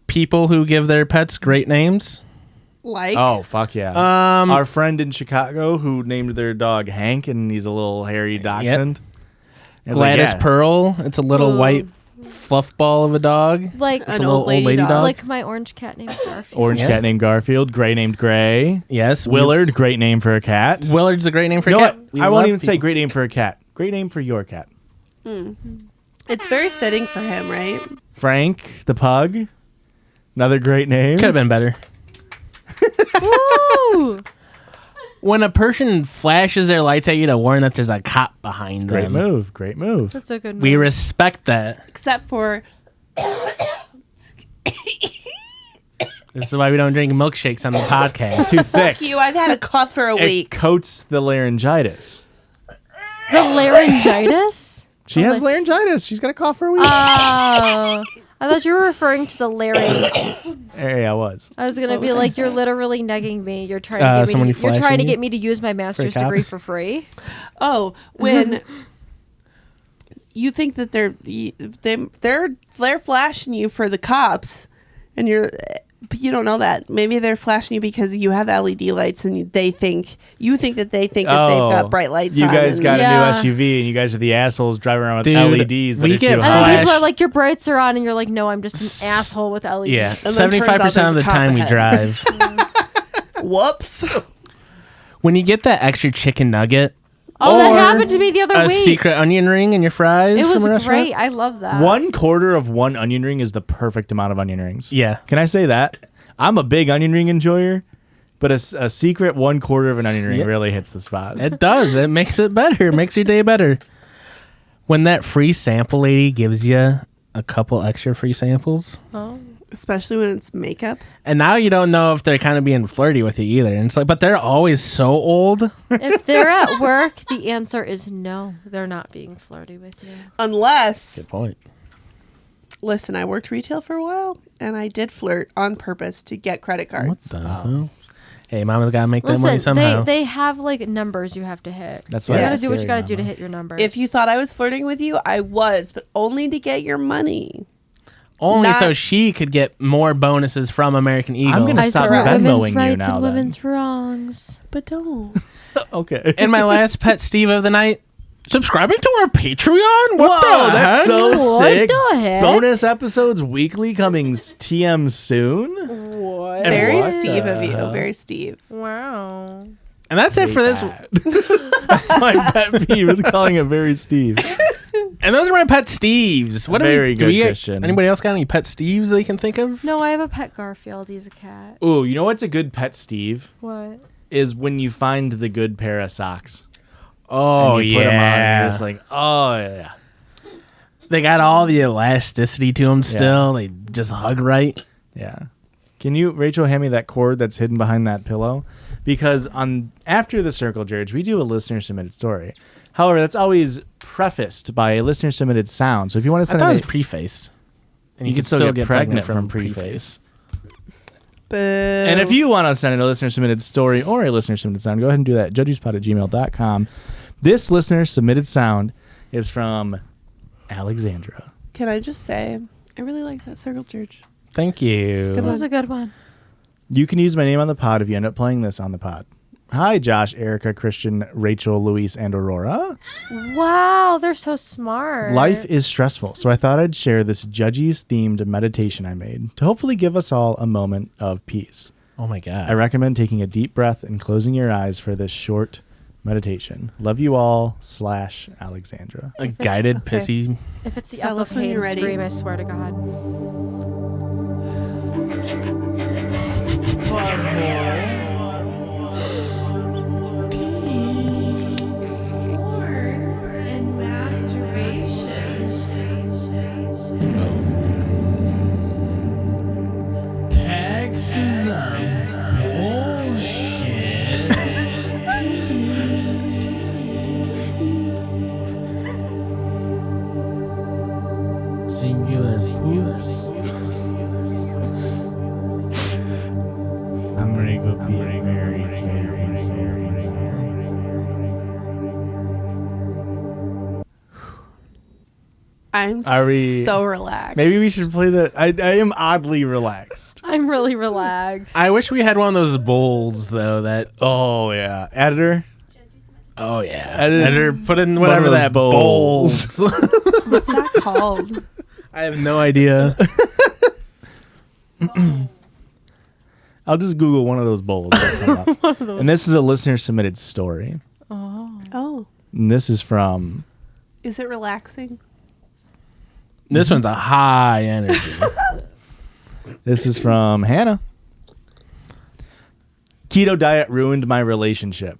People who give their pets great names. Like, Oh, fuck yeah. Our friend in Chicago who named their dog Hank, and he's a little hairy dachshund. It's like, Gladys yeah. Pearl. It's a little Ooh. white fluff ball of a dog. Like It's a little old lady dog. like my orange cat named Garfield. Orange cat named Garfield. Gray named Gray. Yes. Willard, great name for a cat. Willard's a great name for You a know cat. what? I won't even say great name for a cat. Great name for your cat. it's very fitting for him, right? Frank the pug. Another great name. Could have been better. Woo! When a person flashes their lights at you to warn that there's a cop behind Great them. move. Great move. That's a good. We move. respect that. Except for This is why we don't drink milkshakes on the podcast. Too thick. you. I've had a cough for a It week. coats the laryngitis. the laryngitis. She has laryngitis. She's got a cough for a week. Oh, I thought you were referring to the larynx. Yeah, I was. I was gonna What be was I like, you're literally negging me. You're trying to get me. someone you You're trying flashing to you? get me to use my master's cop? degree for free. Oh, when you think that they're flashing you for the cops, and but you don't know that. Maybe they're flashing you because you have LED lights, and you think that they've got bright lights. You on guys and- got Yeah. a new SUV, and you guys are the assholes driving around with Dude, LEDs. That we are get too And high. then Flash. people are like, your brights are on, and you're like, no, I'm just an asshole with LEDs. Yeah. And then turns out 75% of there's the a cop time we ahead. drive. Whoops. When you get that extra chicken nugget Oh, that or happened to me the other a week. secret onion ring in your fries It was from a restaurant. great. I love that. 1/4 of one onion ring is the perfect amount of onion rings. Yeah. Can I say that? I'm a big onion ring enjoyer, but a secret 1/4 of an onion ring Yep. really hits the spot. It does. It makes it better. It makes your day better. When that free sample lady gives you a couple extra free samples, Oh. Especially when it's makeup. and now you don't know if they're kind of being flirty with you either. And it's like, but they're always so old. If they're at work, the answer is no. They're not being flirty with you. Unless, Good point. listen, I worked retail for a while, and I did flirt on purpose to get credit cards. What the hell? Hey, mama's got to make that money Listen, somehow. they have like numbers you have to hit. That's you why gotta it's do what you scary, gotta do to Mama. hit your numbers. If you thought I was flirting with you, I was, but only to get your money. Only not- so she could get more bonuses from American Eagle. I'm gonna I stop support Venmoing women's you rights now, and then. women's wrongs. But don't. Okay. And my last pet Steve of the night, subscribing to our Patreon? What Whoa, the that's heck? so What sick. the heck? Bonus episodes weekly coming TM soon. What? Very what Steve the of you. hell? Very Steve. Wow. And that's it for this. That's my pet peeve is calling it very Steve. And those are my pet Steves. What Very do good, we Christian. Anybody else got any pet Steves they can think of? No, I have a pet Garfield. He's a cat. Ooh, you know what's a good pet Steve? What? Is when you find the good pair of socks. Oh, and you put 'em on, and you're just like, oh yeah. They got all the elasticity to them still. They just hug right. Yeah. Can you, Rachel, hand me that cord that's hidden behind that pillow? Because after the Circle Jerk, we do a listener submitted story. However, that's always prefaced by a listener submitted sound. So if you want to I send thought it it, was prefaced. And you can still get pregnant from preface. Boo. And if you want to send in a listener submitted story or a listener submitted sound, go ahead and do that. judgiespod@gmail.com. This listener submitted sound is from Alexandra. Can I just say, I really like that Circle Church. Thank you. good That one. was a good one. You can use my name on the pod if you end up playing this on the pod. Hi, Josh, Erica, Christian, Rachel, Luis, and Aurora. Wow, they're so smart. Life is stressful, so I thought I'd share this Judgies themed meditation I made to hopefully give us all a moment of peace. Oh my God. I recommend taking a deep breath and closing your eyes for this short meditation. Love you all, /Alexandra. A If it's- guided okay. pissy. If it's the Tell us when pain you're ready. scream, I swear to God. And masturbation. Taxes are bullshit. Singular poops. I'm gonna go be a Mary I'm Are we- so relaxed. Maybe we should play the. I am oddly relaxed. I'm really relaxed. I wish we had one of those bowls though. That Oh yeah, editor. oh yeah, Editor, put in one of whatever those that bowls. bowls. What's that called? I have no idea. I'll just Google one of those bowls. That'll come up. And this is a listener submitted story. Oh, And this is from. is it relaxing? This one's a high energy. This is from Hannah. Keto diet ruined my relationship.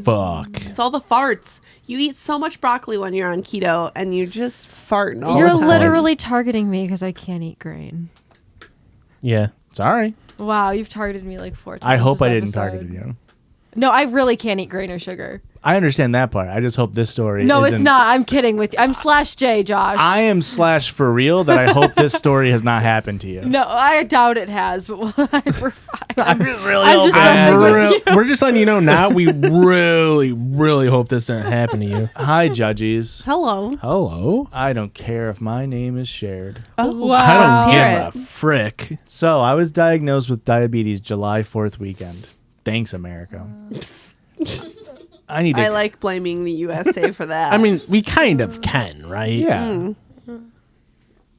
Fuck. It's all the farts. You eat so much broccoli when you're on keto, and you just farting all You're the time. literally targeting me because I can't eat grain. Yeah. Sorry. Wow, you've targeted me like 4 times. I hope this I didn't episode. target you. No, I really can't eat grain or sugar. I understand that part. I just hope this story. No, isn't- it's not. I'm kidding with you. I'm /J, Josh. I am / for real that I hope this story has not happened to you. No, I doubt it has, but we're fine. I'm just really I'm just hoping. messing with you. We're just letting you know now. We really, really hope this doesn't happen to you. Hi, Judgies. Hello. Hello. I don't care if my name is shared. Oh, Wow. I let's don't hear give it. a frick. So, I was diagnosed with diabetes July 4th weekend. Thanks, America. I need to. I like blaming the USA for that. I mean, we kind of can, right? Yeah.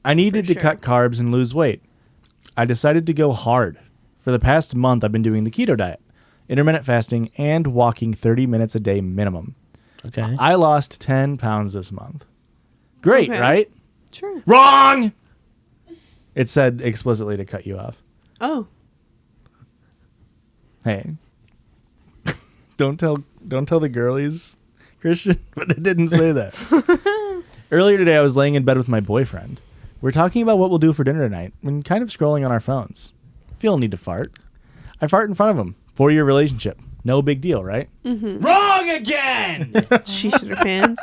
I needed to sure. cut carbs and lose weight. I decided to go hard. For the past month, I've been doing the keto diet, intermittent fasting, and walking 30 minutes a day minimum. Okay. I lost 10 pounds this month. Great, Okay. right? sure. Wrong! It said explicitly to cut you off. Oh, Hey. Don't tell the girlies, Christian, but it didn't say that. Earlier today, I was laying in bed with my boyfriend. We're talking about what we'll do for dinner tonight and kind of scrolling on our phones. Feel a need to fart. I fart in front of him. 4-year relationship. No big deal, right? Mm-hmm. Wrong again! she shit her pants.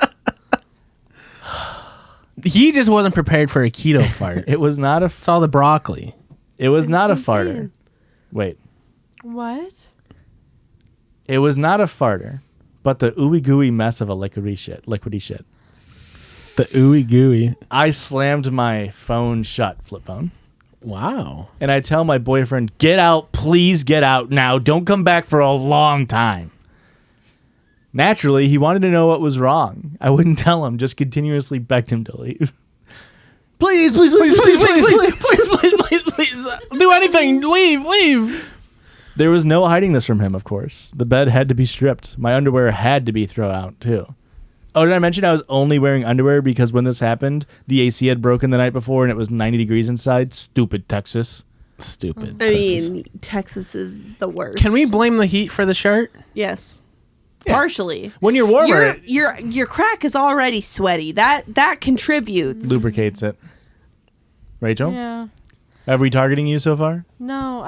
He just wasn't prepared for a keto fart. It was not a. It's all the broccoli. It was not a That's what I'm farter. saying. Wait. What? It was not a farter, but the ooey gooey mess of a liquidy shit. The ooey gooey. I slammed my phone shut, flip phone, Wow. and I tell my boyfriend, "Get out, please get out now. Don't come back for a long time." Naturally, he wanted to know what was wrong. I wouldn't tell him, just continuously begged him to leave. Please, please, please, please, please, please, please. Do anything. Leave. There was no hiding this from him, of course. The bed had to be stripped. My underwear had to be thrown out, too. Oh, did I mention I was only wearing underwear because when this happened, the AC had broken the night before and it was 90 degrees inside? Stupid Texas. Stupid. I mean, Texas is the worst. Can we blame the heat for the shirt? Yes. Partially. When you're warmer, Your crack is already sweaty. That contributes. lubricates it. Rachel? Yeah. Are we targeting you so far? No,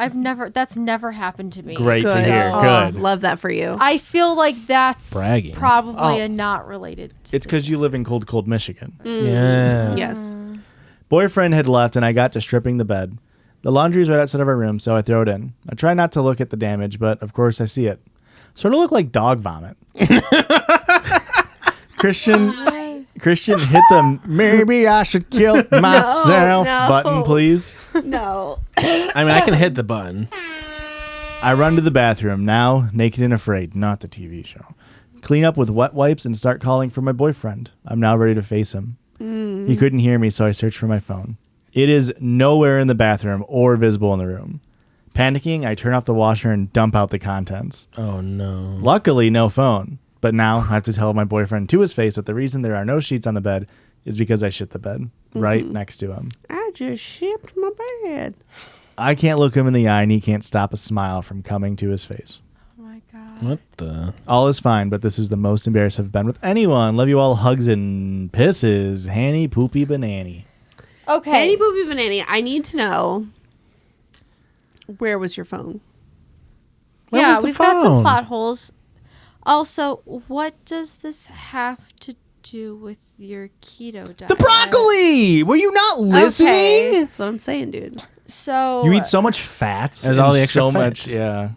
that's never happened to me. Great Good. to hear. Oh, Good. love that for you. I feel like that's Bragging. probably Oh. a not related to It's because you live in cold, cold Michigan. Yeah. Yes. Boyfriend had left and I got to stripping the bed. The laundry's right outside of our room, so I throw it in. I try not to look at the damage, but of course I see it. Sort of look like dog vomit. Christian hit the maybe I should kill myself no. button, please. No. I mean, I can hit the button. I run to the bathroom, now naked and afraid, not the TV show. Clean up with wet wipes and start calling for my boyfriend. I'm now ready to face him. He couldn't hear me, so I searched for my phone. It is nowhere in the bathroom or visible in the room. Panicking, I turn off the washer and dump out the contents. Oh, no. Luckily, no phone. But now I have to tell my boyfriend to his face that the reason there are no sheets on the bed is because I shit the bed right next to him. I just shipped my bed. I can't look him in the eye and he can't stop a smile from coming to his face. Oh my god. What the? All is fine, but this is the most embarrassed I've been with anyone. Love you all. Hugs and pisses. Hanny Poopy Banani. Okay. Hanny Boopy Banani, I need to know, where was your phone? Where Yeah, was the we've got some phone? plot holes. Also, what does this have to do with your keto diet? The broccoli! Were you not listening? Okay. That's what I'm saying, dude. So You eat so much fats. There's and all the extra so fats. much. Yeah.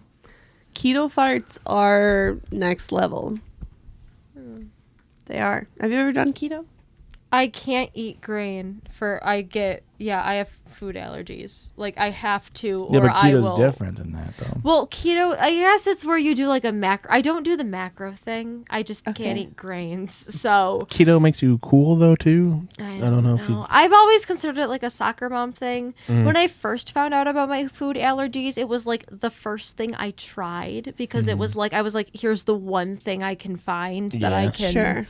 Keto farts are next level. They are. Have you ever done keto? I can't eat grain I have food allergies. Like I have to, Yeah, or but I keto's will. different than that, though. Well, keto, I guess it's where you do like a macro. I don't do the macro thing. I just can't eat grains. So Keto makes you cool though too. I don't know if you. I've always considered it like a soccer mom thing. When I first found out about my food allergies, it was like the first thing I tried because it was like I was like, here's the one thing I can find that I Yeah. can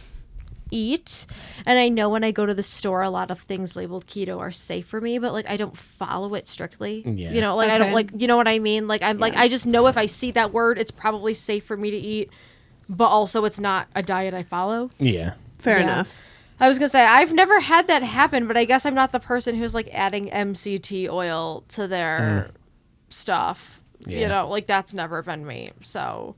eat. And I know when I go to the store, a lot of things labeled keto are safe for me, but like I don't follow it strictly. Yeah. You know, like I don't like, you know what I mean? Like I'm like, I just know if I see that word, it's probably safe for me to eat, but also it's not a diet I follow. Yeah. Fair Yeah. enough. I was gonna say I've never had that happen, but I guess I'm not the person who's like adding MCT oil to their stuff. Yeah. You know, like that's never been me. So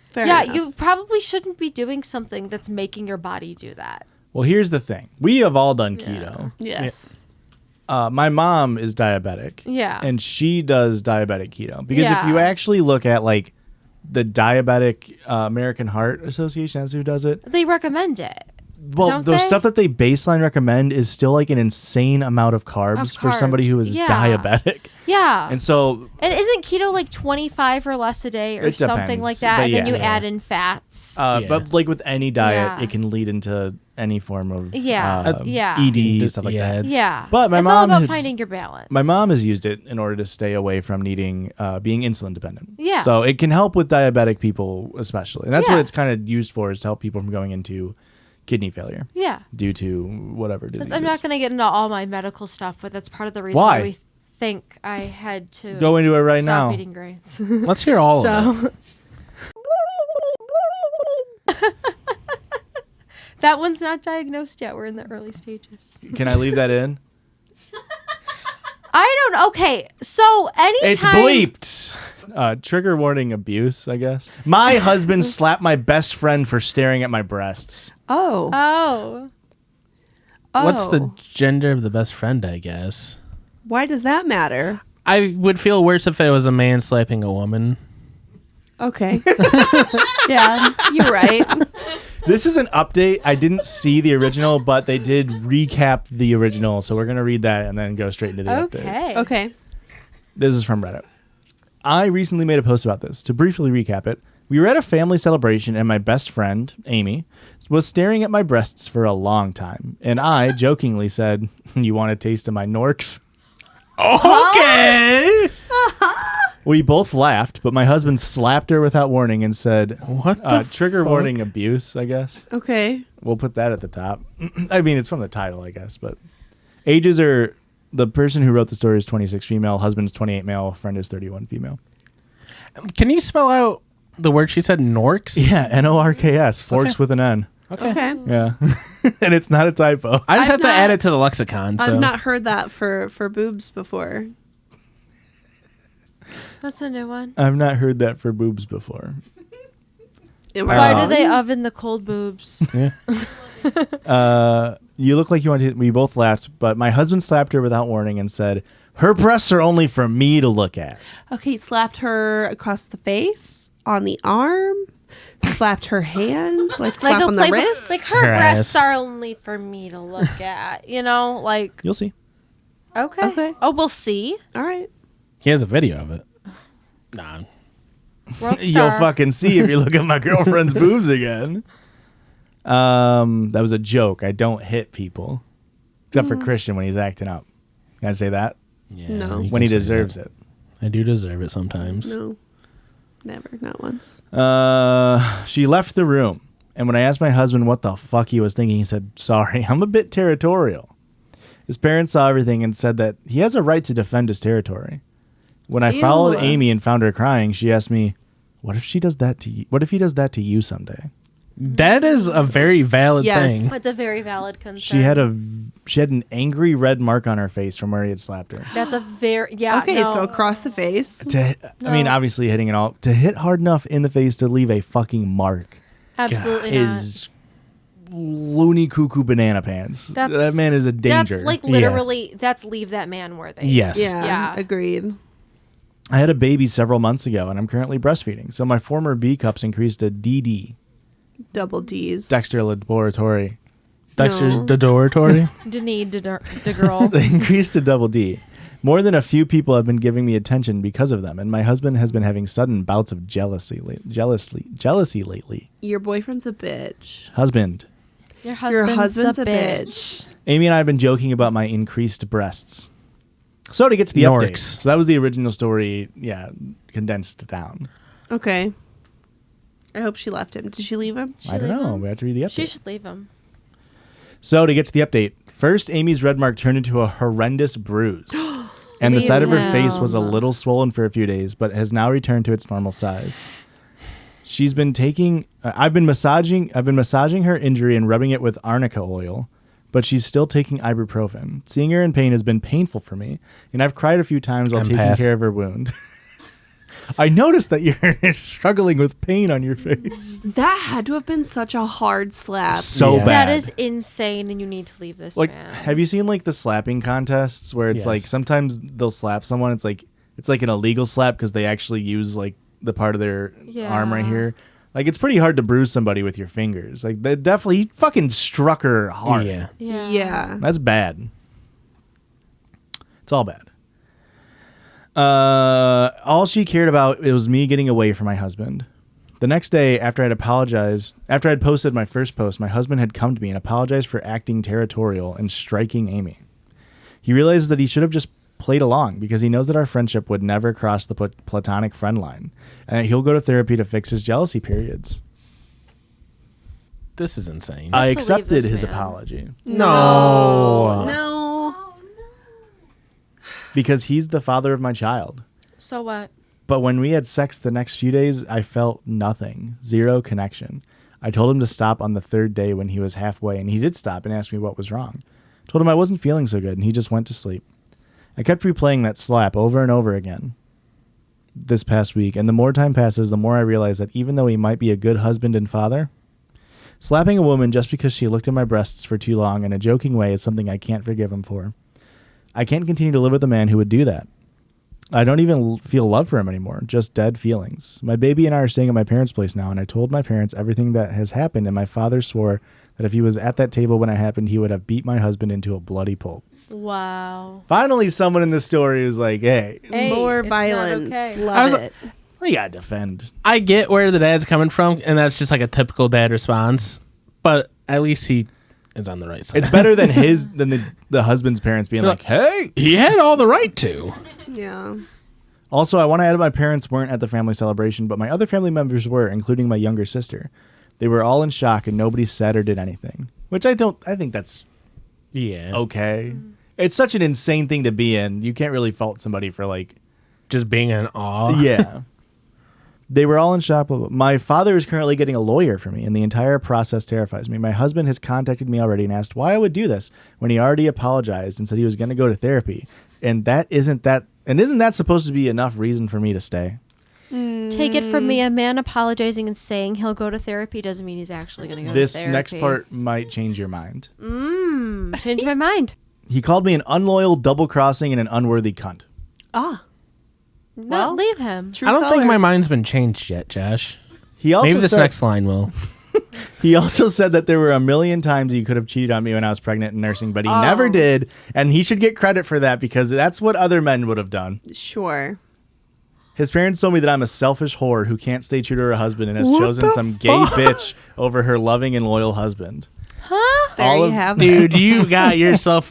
Fair yeah, enough. you probably shouldn't be doing something that's making your body do that. Well, here's the thing. We have all done keto. Yes. My mom is diabetic. Yeah. And she does diabetic keto. Because if Yeah. you actually look at, like, the Diabetic American Heart Association, that's who does it. They recommend it. Well, Don't the they? stuff that they baseline recommend is still, like, an insane amount of carbs, for somebody who is Yeah. diabetic. Yeah. And so And isn't keto like 25 or less a day or It something depends, like that? but And then yeah. you add in fats. Yeah. but like with any diet, Yeah. it can lead into any form of Yeah. Yeah. ED, stuff like Yeah. that. Yeah. But my it's mom all about has- finding your balance. My mom has used it in order to stay away from needing being insulin dependent. Yeah. So it can help with diabetic people especially. And that's Yeah. what it's kind of used for, is to help people from going into kidney failure Yeah. due to whatever disease. I'm not going to get into all my medical stuff, but that's part of the reason Why? why we think I had to Go into it right stop now. eating grains. Let's hear all of it. So that one's not diagnosed yet. We're in the early stages. Can I leave that in? I don't. Okay, so anytime It's bleeped. Trigger warning abuse, I guess. My husband slapped my best friend for staring at my breasts. Oh. Oh, What's the Oh. gender of the best friend, I guess? Why does that matter? I would feel worse if it was a man slapping a woman. Okay. Yeah, you're right. This is an update. I didn't see the original, but they did recap the original. So we're going to read that and then go straight into the update. okay. Okay. This is from Reddit. I recently made a post about this. To briefly recap it, we were at a family celebration and my best friend, Amy, was staring at my breasts for a long time. And I jokingly said, "You want a taste of my Norks?" Okay. We both laughed, but my husband slapped her without warning and said, What the trigger fuck? warning abuse, I guess. Okay. We'll put that at the top. I mean, it's from the title, I guess, but ages are, the person who wrote the story is 26 female, husband's 28 male, friend is 31 female. Can you spell out the word she said? Norks. Yeah, Norks, forks Okay. with an N. Okay. Yeah. And it's not a typo. I just I've have to not- add it to the lexicon. So. I've not heard that for boobs before. That's a new one. I've not heard that for boobs before. Am I Why wrong? do they oven the cold boobs? You look like you want to. We both laughed, but my husband slapped her without warning and said, "Her breasts are only for me to look at." Okay, slapped her across the face, on the arm, slapped her hand, like slap on the playful- wrist. Like her Her breasts ass. are only for me to look at. You know, like You'll see. okay. Okay. Oh, we'll see. All right. He has a video of it. Nah. World You'll star. fucking see if you look at my girlfriend's boobs again. That was a joke. I don't hit people, except for Christian when he's acting up. Can I say that? Yeah, No. you When can he say deserves that. it. I do deserve it sometimes. No. Never. Not once. She left the room, and when I asked my husband what the fuck he was thinking, he said, "Sorry, I'm a bit territorial." His parents saw everything and said that he has a right to defend his territory. When I followed Ew. Amy and found her crying, she asked me, "What if she does that to you? What if he does that to you someday?" That is a very valid Yes. thing. It's a very valid concern. She had an angry red mark on her face from where he had slapped her. That's a very yeah. Okay, no. so across the face. I mean, obviously hitting it all to hit hard enough in the face to leave a fucking mark absolutely not. is loony cuckoo banana pants. That man is a danger. That's like literally. That's leave that man worthy. Yes. Yeah. Yeah. Agreed. I had a baby several months ago, and I'm currently breastfeeding. So my former B cups increased to DD, Double D's. Dexter Laboratory Dexter's No. Doratory. Denise the girl. They increased to double D. More than a few people have been giving me attention because of them, and my husband has been having sudden bouts of jealousy lately. Your boyfriend's a bitch. Husband. Your Your husband's, husband's a bitch. Amy and I have been joking about my increased breasts. So to get to the Norks. updates. So that was the original story, condensed down. Okay. I hope she left him. Did she leave him? I don't know. We have to read the update. She should leave him. So to get to the update. First, Amy's red mark turned into a horrendous bruise. And the side of her face was a little swollen for a few days, but has now returned to its normal size. She's been taking I've been massaging her injury and rubbing it with arnica oil, but she's still taking ibuprofen. Seeing her in pain has been painful for me, and I've cried a few times while taking care of her wound. I noticed that you're struggling with pain on your face. That had to have been such a hard slap. So Yeah. bad. That is insane, and you need to leave this Like, man. have you seen like the slapping contests where it's Yes. like sometimes they'll slap someone? It's like an illegal slap because they actually use like the part of their arm right Yeah. here. Like it's pretty hard to bruise somebody with your fingers. Like they definitely he fucking struck her hard. Yeah. Yeah. That's bad. It's all bad. All she cared about it was me getting away from my husband. The next day, after I'd posted my first post, my husband had come to me and apologized for acting territorial and striking Amy. He realized that he should have just played along because he knows that our friendship would never cross the platonic friend line, and that he'll go to therapy to fix his jealousy periods. This is insane. I have to leave accepted this his man. apology No. because he's the father of my child. So what? But when we had sex the next few days, I felt nothing. Zero connection. I told him to stop on the third day when he was halfway, and he did stop and asked me what was wrong. Told him I wasn't feeling so good, and he just went to sleep. I kept replaying that slap over and over again this past week, and the more time passes, the more I realize that even though he might be a good husband and father, slapping a woman just because she looked at my breasts for too long in a joking way is something I can't forgive him for. I can't continue to live with a man who would do that. I don't even feel love for him anymore, just dead feelings. My baby and I are staying at my parents' place now, and I told my parents everything that has happened, and my father swore that if he was at that table when it happened, he would have beat my husband into a bloody pulp. Wow. Finally, someone in this story was like, hey, More it's not violence. okay. Love I was- it. we gotta defend. I get where the dad's coming from, and that's just like a typical dad response. But at least he is on the right side. It's better than the husband's parents being like, hey. He had all the right to. Yeah. Also, I want to add that my parents weren't at the family celebration, but my other family members were, including my younger sister. They were all in shock, and nobody said or did anything, which I think that's Yeah. okay. It's such an insane thing to be in. You can't really fault somebody for like, Just being in awe. yeah. They were all in shock. My father is currently getting a lawyer for me, and the entire process terrifies me. My husband has contacted me already and asked why I would do this when he already apologized and said he was going to go to therapy. And isn't that supposed to be enough reason for me to stay? Take it from me, a man apologizing and saying he'll go to therapy doesn't mean he's actually going to go This to therapy. next part might change your mind. Change my mind. He called me an unloyal, double-crossing, and an unworthy cunt. Ah. No, Well, leave him. True I don't think my colors. mind's been changed yet, Josh. He also Maybe this said, next line will. He also said that there were a million times he could have cheated on me when I was pregnant and nursing, but he never did, and he should get credit for that because that's what other men would have done. Sure. His parents told me that I'm a selfish whore who can't stay true to her husband and has What chosen the some gay bitch over her loving and loyal husband. There All you of- have Dude, you got yourself.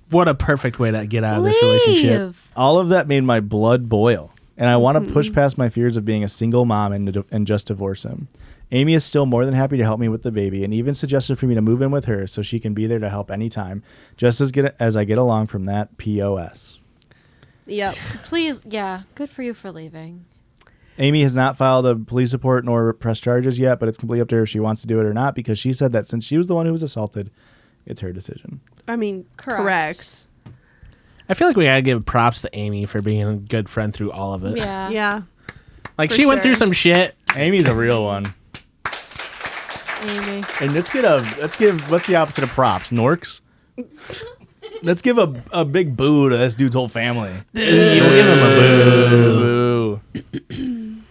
What a perfect way to get out of this relationship. Leave. All of that made my blood boil, and I want to push past my fears of being a single mom and just divorce him. Amy is still more than happy to help me with the baby and even suggested for me to move in with her so she can be there to help anytime, just as I get along from that POS. Yep. Please, yeah, good for you for leaving. Amy has not filed a police report nor pressed charges yet, but it's completely up to her if she wants to do it or not because she said that since she was the one who was assaulted, it's her decision. I mean, Correct. correct. I feel like we gotta give props to Amy for being a good friend through all of it. Yeah. Yeah. Like For she went through sure. some shit. Amy's a real one. Amy. And let's give what's the opposite of props? Norks? Let's give a big boo to this dude's whole family. You give him a boo. Boo.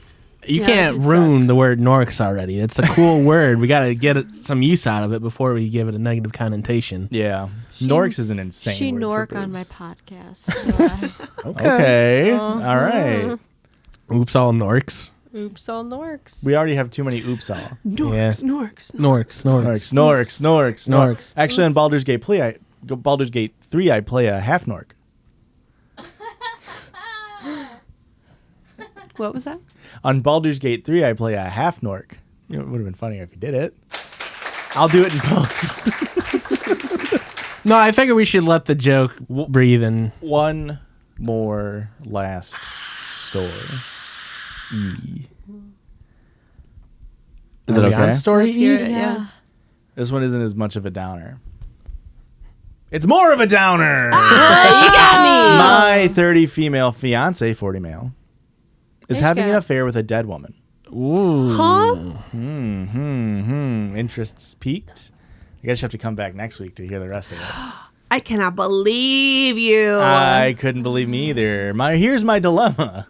You Yeah, can't dude ruin sucked. the word Norks already. It's a cool word. We got to get some use out of it before we give it a negative connotation. Yeah. Norks is an insane She word for Nork on boobs. my podcast. Okay. All right. Oops, all Norks. Oops, all Norks. We already have too many oops all. Norks. Norks. Actually, on Baldur's Gate 3, I play a half Nork. What was that? On Baldur's Gate 3, I play a half Nork. It would have been funnier if you did it. I'll do it in post. No, I figure we should let the joke breathe and One more last story. Is it Are we on okay? story Let's hear E? it. Yeah. This one isn't as much of a downer. It's more of a downer. You got me. My 30 female fiance, 40 male, is Nice having guy. an affair with a dead woman. Ooh. Huh? Interests peaked. I guess you have to come back next week to hear the rest of it. I cannot believe you. I couldn't believe me either. Here's my dilemma.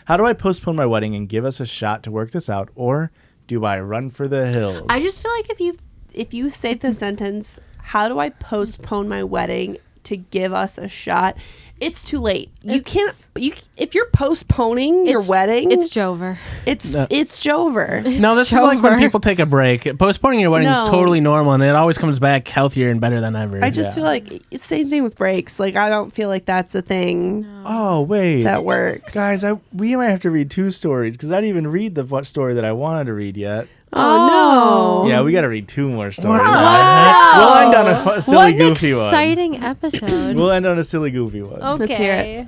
How do I postpone my wedding and give us a shot to work this out, or do I run for the hills? I just feel like if you say the sentence, "How do I postpone my wedding to give us a shot?" It's too late. You can't. If you're postponing your wedding, It's Jover. it's Jover. No, this is like when Jover. people take a break. Postponing your wedding is No. totally normal, and it always comes back healthier and better than ever. I just feel like it's same thing with breaks. Like I don't feel like that's a thing Oh wait, that works. guys, we might have to read two stories because I didn't even read the story that I wanted to read yet. Oh no. Yeah, we got to read two more stories. Wow. We'll end on a silly, What an goofy one. exciting episode. We'll end on a silly, goofy one. Let's hear Okay.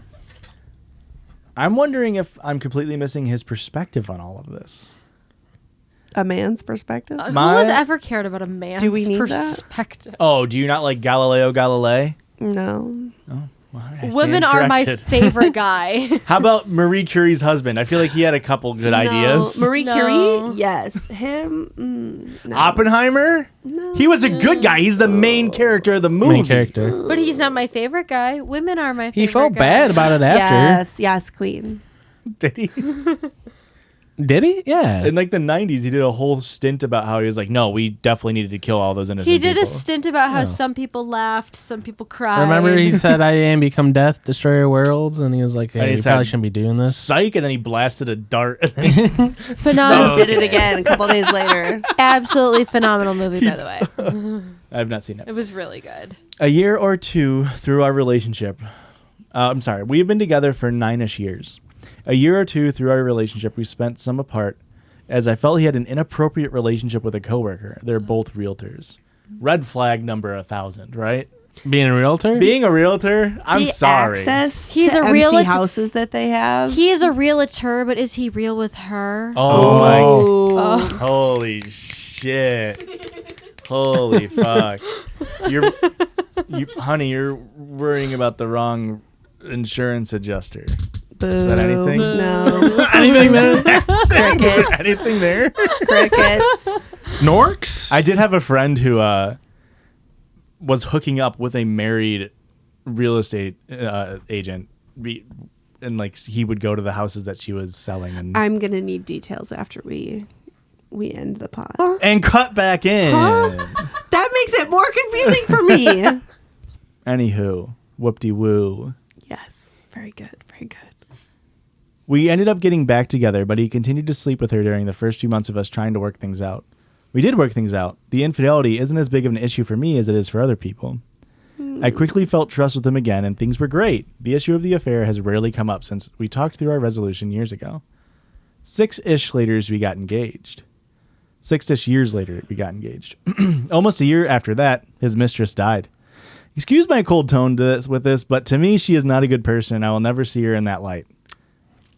I'm wondering if I'm completely missing his perspective on all of this. A man's perspective. Who My- has ever cared about a man's Do we need that? perspective? Oh, do you not like Galileo Galilei? No. Well, I stand Women are my corrected. favorite guy. How about Marie Curie's husband? I feel like he had a couple good ideas. Marie No. Curie. Yes. Him. No. Oppenheimer? No. He was a good guy. He's the main character of the movie. main character. But he's not my favorite guy. Women are my favorite He felt guy. bad about it after. Yes. Queen. Did he? Did he? Yeah. In like the 90s, he did a whole stint about how he was like, no, we definitely needed to kill all those innocent He did a people. stint about how some people laughed, some people cried. Remember he said, "I am become death, destroyer worlds," and he was like, And "Hey, he you said- probably shouldn't be doing this." Psych, and then he blasted a dart. And then Phenomenal. Did it again a couple days later. Absolutely phenomenal movie, by the way. I have not seen it. It was really good. A year or two through our relationship, we have been together for 9-ish years. A year or two through our relationship, we spent some apart, as I felt he had an inappropriate relationship with a coworker. They're both realtors. Red flag number 1,000, right? Being a realtor? Being a realtor, I'm The sorry. Access He's to a empty realtor- houses that they have. He is a realtor, but is he real with her? Oh my! Oh. Holy shit! Holy fuck! Honey, you're worrying about the wrong insurance adjuster. Boo. Is that anything? No. Anything there? Crickets. Anything there? Crickets. Norks? I did have a friend who was hooking up with a married real estate agent, and like he would go to the houses that she was selling and I'm gonna need details after we end the pod. and cut back in. That makes it more confusing for me. Anywho, whoop-de-woo. Yes. Very good. Very good. We ended up getting back together, but he continued to sleep with her during the first few months of us trying to work things out. We did work things out. The infidelity isn't as big of an issue for me as it is for other people. I quickly felt trust with him again, and things were great. The issue of the affair has rarely come up since we talked through our resolution years ago. 6-ish later, we got engaged. 6-ish years later, we got engaged. Almost a year after that, his mistress died. Excuse my cold tone with this, but to me, she is not a good person. I will never see her in that light.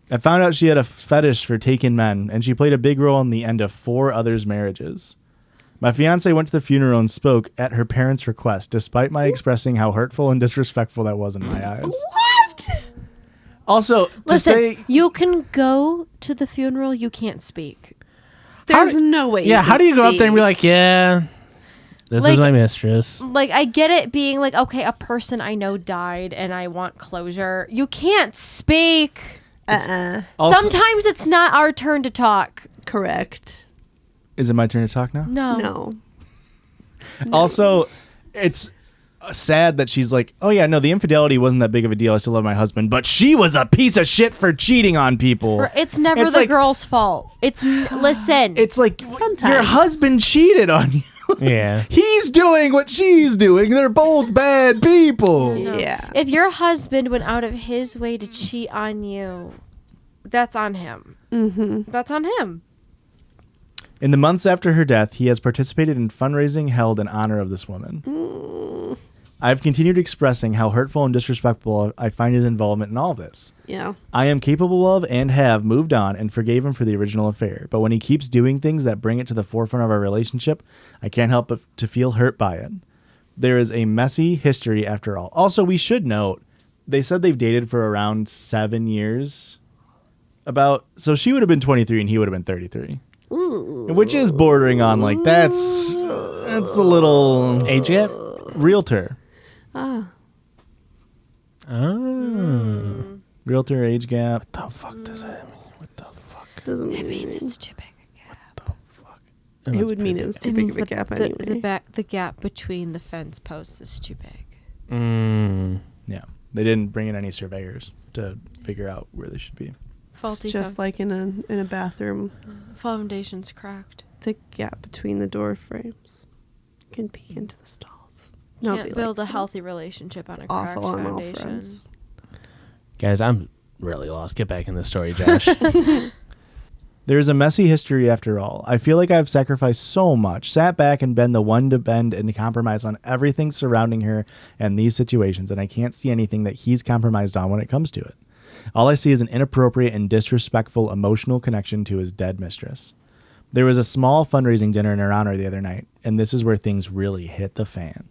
I found out she had a fetish for taken men, and she played a big role in the end of 4 others' marriages. My fiance went to the funeral and spoke at her parents' request, despite my expressing how hurtful and disrespectful that was in my eyes. What? Also, to Listen, say... you can go to the funeral, you can't speak. There's no way. Yeah, you how can do you go up there and be speak. like, "Yeah, this Like- is my mistress"? Like, I get it being like, okay, a person I know died and I want closure. You can't speak. Also- Sometimes it's not our turn to talk. Correct. Is it my turn to talk now? No. Also, it's sad that she's like, oh yeah, no, the infidelity wasn't that big of a deal. I still love my husband, but she was a piece of shit for cheating on people. Or it's never It's the like- girl's fault. Listen. It's like Sometimes. your husband cheated on you. Yeah. He's doing what she's doing. They're both bad people. Yeah. If your husband went out of his way to cheat on you, that's on him. Mm-hmm. That's on him. In the months after her death, he has participated in fundraising held in honor of this woman. I've continued expressing how hurtful and disrespectful I find his involvement in all this. Yeah. I am capable of and have moved on and forgave him for the original affair, but when he keeps doing things that bring it to the forefront of our relationship, I can't help but to feel hurt by it. There is a messy history after all. Also, we should note, they said they've dated for around 7 years. So she would have been 23 and he would have been 33. Ooh. Which is bordering on like that's a little Age gap? realtor. Ah. Oh. Realtor age gap. What the fuck does that mean? What the fuck? Doesn't It mean means anything. it's too big a gap. It would mean it was too It big means of a gap the, anyway. the gap between the fence posts is too big. Yeah. They didn't bring in any surveyors to figure out where they should be. Faulty It's just like in a bathroom, foundation's cracked. the gap between the door frames can peek into the stalls. Can't build a likes it. healthy relationship on a cracked Awful on all foundation. fronts. Guys, I'm really lost. Get back in the story, Josh. There is a messy history after all. I feel like I've sacrificed so much, sat back and been the one to bend and compromise on everything surrounding her and these situations, and I can't see anything that he's compromised on when it comes to it. All I see is an inappropriate and disrespectful emotional connection to his dead mistress. There was a small fundraising dinner in her honor the other night, and this is where things really hit the fan.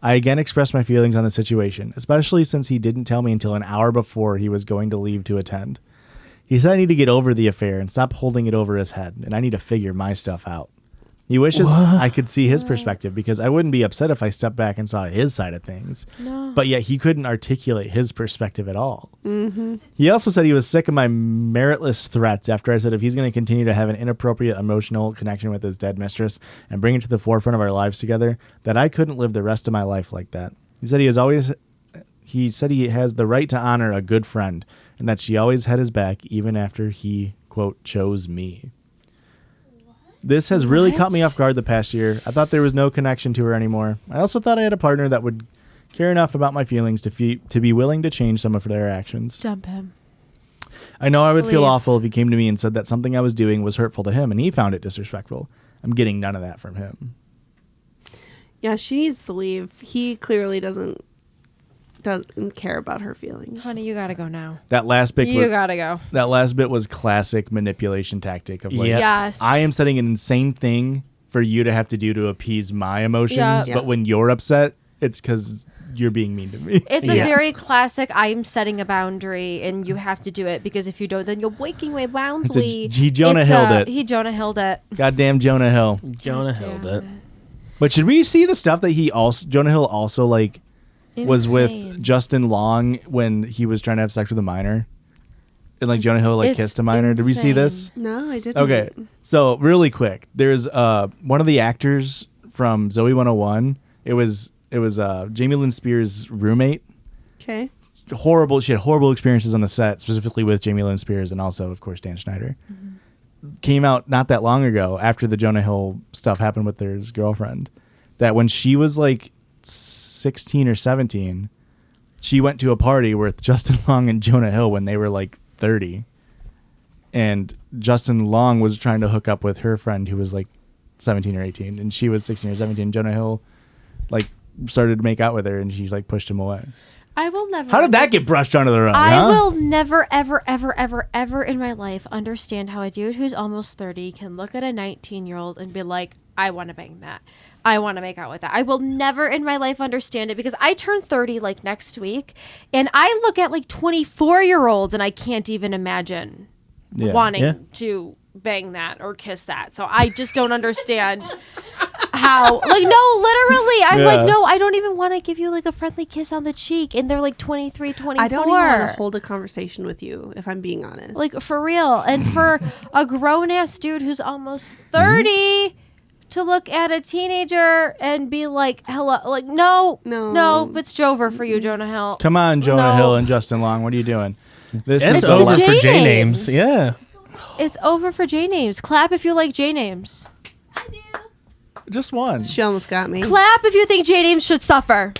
I again expressed my feelings on the situation, especially since he didn't tell me until an hour before he was going to leave to attend. He said I need to get over the affair and stop holding it over his head, and I need to figure my stuff out. He wishes I could see his perspective because I wouldn't be upset if I stepped back and saw his side of things. No. But yet he couldn't articulate his perspective at all. Mm-hmm. He also said he was sick of my meritless threats after I said if he's going to continue to have an inappropriate emotional connection with his dead mistress and bring it to the forefront of our lives together, that I couldn't live the rest of my life like that. He said he has the right to honor a good friend and that she always had his back even after he, quote, chose me. This has really caught me off guard the past year. I thought there was no connection to her anymore. I also thought I had a partner that would care enough about my feelings to be willing to change some of their actions. Dump him. I know I would feel Leave. awful if he came to me and said that something I was doing was hurtful to him and he found it disrespectful. I'm getting none of that from him. Yeah, she needs to leave. He clearly doesn't care about her feelings. Honey, you gotta go now. That last bit You gotta go. was classic manipulation tactic of like, Yeah. Yes. I am setting an insane thing for you to have to do to appease my emotions, Yeah. but when you're upset, it's because you're being mean to me. It's a Yeah. very classic, I'm setting a boundary and you have to do it because if you don't, then you're breaking my boundary. he Jonah Hilled it. He Jonah Hilled it. Goddamn Jonah Hill. Jonah held it. But should we see the stuff that Jonah Hill also like was with Insane. Justin Long when he was trying to have sex with a minor? And like Jonah Hill like It's kissed a minor. Did we see this? No, I didn't. Okay. So really quick, there's one of the actors from Zoe 101. It was Jamie Lynn Spears' roommate. Okay. She had horrible experiences on the set, specifically with Jamie Lynn Spears and also, of course, Dan Schneider. Came out not that long ago after the Jonah Hill stuff happened with his girlfriend, that when she was like 16 or 17, she went to a party with Justin Long and Jonah Hill when they were like 30. And Justin Long was trying to hook up with her friend who was like 17 or 18, and she was 16 or 17. Jonah Hill like started to make out with her, and she like pushed him away. I will never. How did that get brushed under the rug? I huh? will never, ever, ever, ever, ever in my life understand how a dude who's almost 30 can look at a 19-year-old and be like, I want to bang that. I want to make out with that. I will never in my life understand it because I turn 30 like next week and I look at like 24-year-olds and I can't even imagine Yeah. wanting Yeah. to bang that or kiss that. So I just don't understand How? Like, no, literally. I'm Yeah. like, no, I don't even want to give you like a friendly kiss on the cheek. And they're like 23, 24. I don't even want to hold a conversation with you, if I'm being honest. Like, for real. And for a grown ass dude who's almost 30 to look at a teenager and be like, hello. Like, no, it's Jover for you, Jonah Hill. Come on, Jonah No. Hill and Justin Long. What are you doing? This It's is the over J for J names. names. Yeah. It's over for J names. Clap if you like J names. just one. she almost got me. Clap if you think J names should suffer.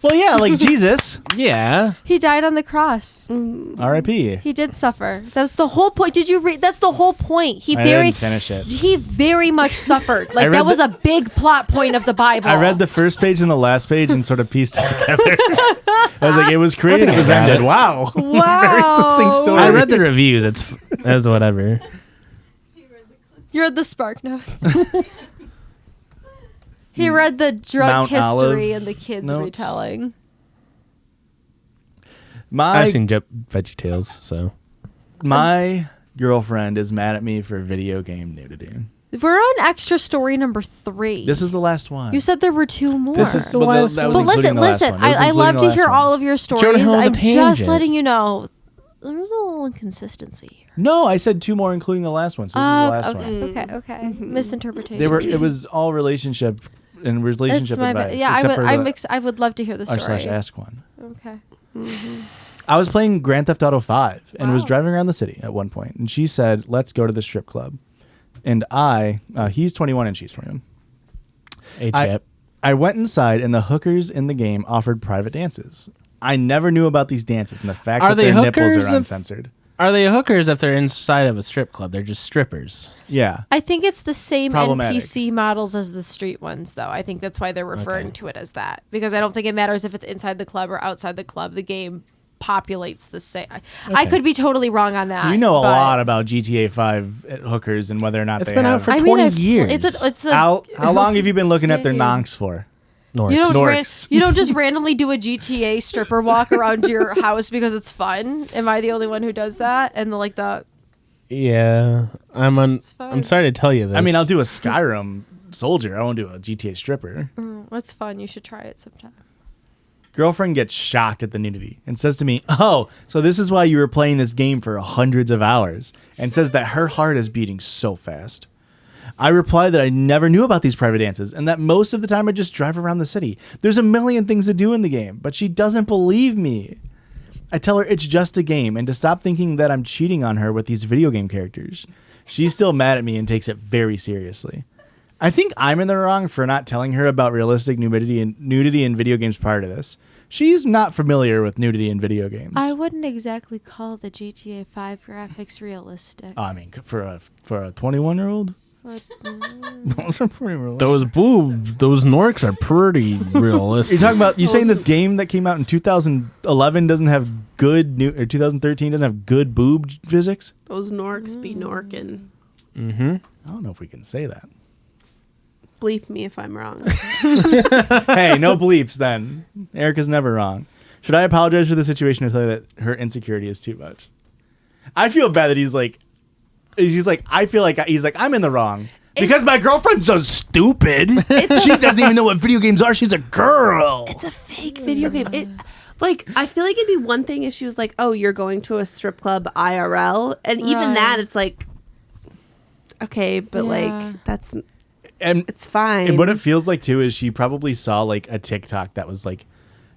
Well, yeah, like Jesus. Yeah. He died on the cross. R.I.P. He did suffer. That's the whole point. Did you read? That's the whole point. I didn't finish it. He very much suffered. Like read that was the- a big plot point of the Bible. I read the first page and the last page and sort of pieced it together. I was like, it was created, I it was got ended. it. Wow. Wow. Very succinct story. I read the reviews. It was whatever. You read the Spark Notes. He read the drug Mount history Olive and the kids notes. retelling. I've seen VeggieTales, so. My girlfriend is mad at me for video game nudity. We're on extra story number 3. This is the last one. You said there were 2 more. This is the Well, last that was one. But including listen, the last listen. one. That was I love including to the hear last one. all of your stories. Jonah Hill's a I'm just tangent. letting you know there's a little inconsistency here. No, I said 2 more, including the last one. So this is the last okay, one. okay. Misinterpretation. It was all relationship and relationship It's my advice. bad. Yeah, except for I would love to hear the the story. /ask one. Okay. I was playing Grand Theft Auto 5 and was Wow. driving around the city at one point, and she said, "Let's go to the strip club." And he's 21 and she's 21. HAP. I went inside, and the hookers in the game offered private dances. I never knew about these dances, and the fact Are that they their nipples hookers are if- uncensored. Are they hookers if they're inside of a strip club? They're just strippers. Yeah. I think it's the same Problematic. NPC models as the street ones, though. I think that's why they're referring to it as that. Because I don't think it matters if it's inside the club or outside the club. The game populates the same. I could be totally wrong on that. You know a but- lot about GTA 5 hookers and whether or not It's they been have. out for 20 years. It's a How long have you been looking at their Yeah. nonks for? Norks. You don't, Norks. you don't just randomly do a GTA stripper walk around your house because it's fun. Am I the only one who does that? And the Yeah. I'm fine. sorry to tell you this. I mean, I'll do a Skyrim soldier. I won't do a GTA stripper. that's fun. You should try it sometime. Girlfriend gets shocked at the nudity and says to me, "Oh, so this is why you were playing this game for hundreds of hours," and says that her heart is beating so fast. I reply that I never knew about these private dances and that most of the time I just drive around the city. There's a million things to do in the game, but she doesn't believe me. I tell her it's just a game and to stop thinking that I'm cheating on her with these video game characters. She's still mad at me and takes it very seriously. I think I'm in the wrong for not telling her about realistic nudity in video games prior to this. She's not familiar with nudity in video games. I wouldn't exactly call the GTA 5 graphics realistic. I mean, for a 21-year-old, those are pretty realistic. those boobs, those Norks are pretty realistic. You're talking about, you saying this game that came out in 2011 doesn't have good or 2013 doesn't have good boob physics? Those Norks be Norkin. Mm-hmm. I don't know if we can say that. Bleep me if I'm wrong. Hey, no bleeps then. Erica's never wrong. Should I apologize for the situation or tell you that her insecurity is too much? I feel bad that he's like, I feel like he's like, I'm in the wrong. Because my girlfriend's so stupid. She doesn't even know what video games are. She's a girl. It's a fake video game. I feel like it'd be one thing if she was like, "Oh, you're going to a strip club IRL," and even Right. that, it's like, okay, but Yeah. like that's And it's fine. And what it feels like too is she probably saw like a TikTok that was like,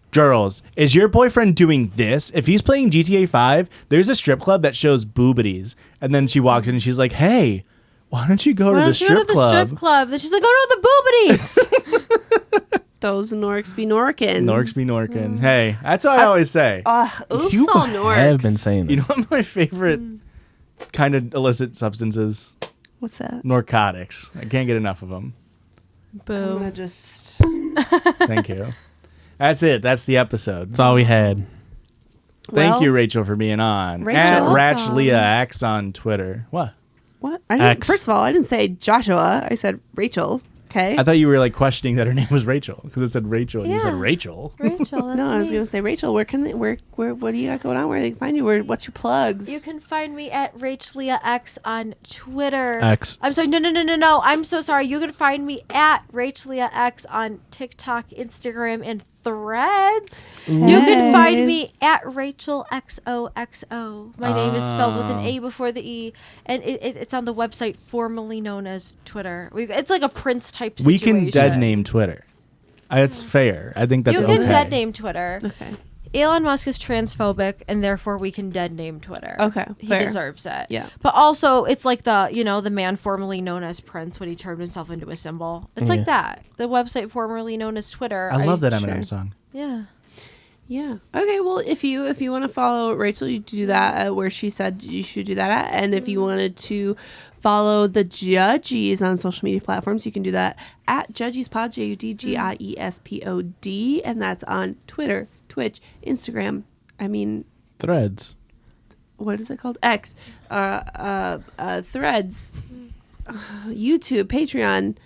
"Girls, is your boyfriend doing this? If he's playing GTA 5, there's a strip club that shows boobities." And then she walks in and she's like, "Hey, why don't you go to the strip club?" strip club? Then she's like, "Go to the boobities." Those Norks be Norkin. Norks be Norkin. Hey, that's what I always say. Oops, You all Norks. have been saying that. You know what my favorite kind of illicit substance is? What's that? Narcotics. I can't get enough of them. I'm Boom. gonna just. Thank you. That's it. That's the episode. That's all we had. Thank Well, you, Rachel, for being on. Rachel. At Welcome. RachLeahX on Twitter. What? What? I didn't, X. first of all, I didn't say Joshua. I said Rachel. Okay. I thought you were like questioning that her name was Rachel because it said Rachel and you said Yeah. Rachel. Rachel, that's No, I was me. gonna say Rachel. Where can they? Where? What do you got going on? Where they can find you? What's your plugs? You can find me at RachLeahX on Twitter. X. I'm sorry, no. I'm so sorry. You can find me at RachLeahX on TikTok, Instagram, and Threads. You can find me at RachelXOXO. My name is spelled with an A before the E, and it's on the website formerly known as Twitter. It's like a Prince type We situation. can dead name Twitter. It's fair. I think that's You okay. can dead name Twitter. Okay. Elon Musk is transphobic, and therefore we can dead name Twitter. Okay, he fair. deserves it. Yeah. But also, it's like the man formerly known as Prince when he turned himself into a symbol. It's like that. The website formerly known as Twitter. I love that sure. Eminem song. Yeah. Yeah. Okay. Well, if you want to follow Rachel, you do that at where she said you should do that at, and if you wanted to follow the Judgies on social media platforms, you can do that at JudgiesPod, JUDGIESPOD, and that's on Twitter, Twitch, Instagram. I mean, Threads. what is it called? X, Threads, YouTube, Patreon,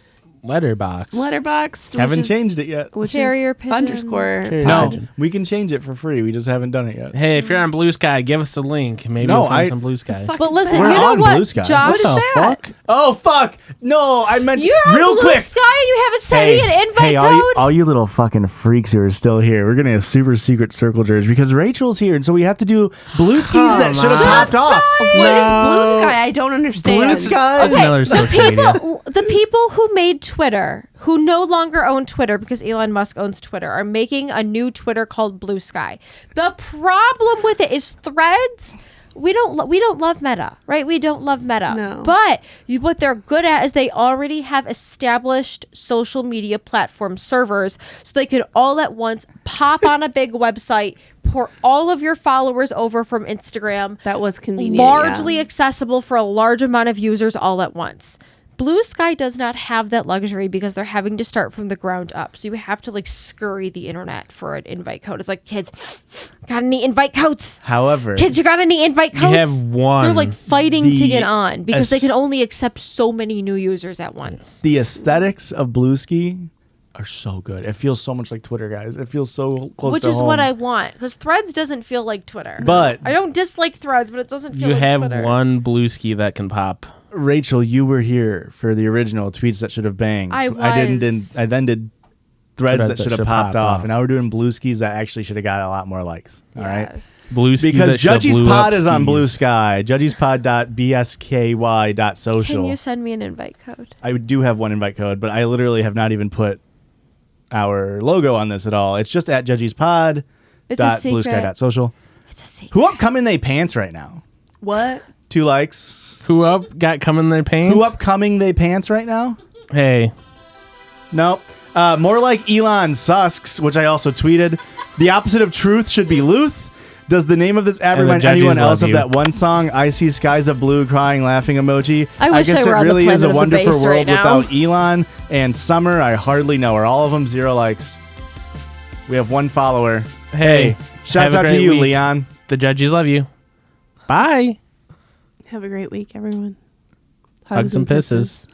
Letterboxd. Haven't changed it yet. Which Carrier is pigeon. underscore. Carrier No, pigeon. we can change it for free. We just haven't done it yet. Hey, if you're on Blue Sky, give us a link. Maybe No, we'll find I- some Blue Sky. fuck But is listen, that? We're you know on what, Blue Sky. Josh? What the fuck? Oh fuck! No, I meant You're on real Blue quick. Sky and you haven't sent me an invite hey, code? all you little fucking freaks who are still here, we're getting a super secret circle jerk because Rachel's here, and so we have to do Blueskies Come that should have on. popped off. What is Blue Sky? I don't understand. Blue Skies. Okay. Another social media. The people who made Twitter, who no longer own Twitter because Elon Musk owns Twitter, are making a new Twitter called Blue Sky. The problem with it is Threads. We don't love Meta, right? We don't love Meta. No. But what they're good at is they already have established social media platform servers, so they could all at once pop on a big website, pour all of your followers over from Instagram, That was convenient. largely yeah. accessible for a large amount of users all at once. Blue Sky does not have that luxury because they're having to start from the ground up. So you have to like scurry the internet for an invite code. It's like, kids, got any invite codes? However, Kids, you got any invite You codes? have one. They're like fighting to The get on because they can es- only accept so many new users at once. the aesthetics of Blueski are so good. It feels so much like Twitter, guys. It feels so close Which to is home. what I want because Threads doesn't feel like Twitter. But I don't dislike Threads, but it doesn't feel you like have Twitter. one Blue Ski that can pop. Rachel, you were here for the original tweets that should have banged. I then did threads that should have popped off, and now we're doing Blueskies that actually should have got a lot more likes. All right. Yes. Blue Ski Because that should've Judgies blew Pod up is on skis. Blue Sky. Judgiespod.bsky.social. Can you send me an invite code? I do have one invite code, but I literally have not even put our logo on this at all. It's just at It's a secret. judgiespod.bluesky.social. It's a secret. Who upcoming they pants right now? What? 2 likes. Who up got come in their pants? Who upcoming they pants right now? Hey, No. More like Elon Susks, which I also tweeted. The opposite of truth should be Luth. Does the name of this ad And the remind Judgies anyone else love of you. that one song, I See Skies of Blue, Crying, Laughing emoji? I wish guess I were it on the really is a planet of the wonderful bass world right now. without Elon and Summer. I hardly know her. All of them 0 likes. We have 1 follower. hey. Shouts have a out to great you, week. Leon. The Judgies love you. Bye. Have a great week, everyone. Hugs and pisses.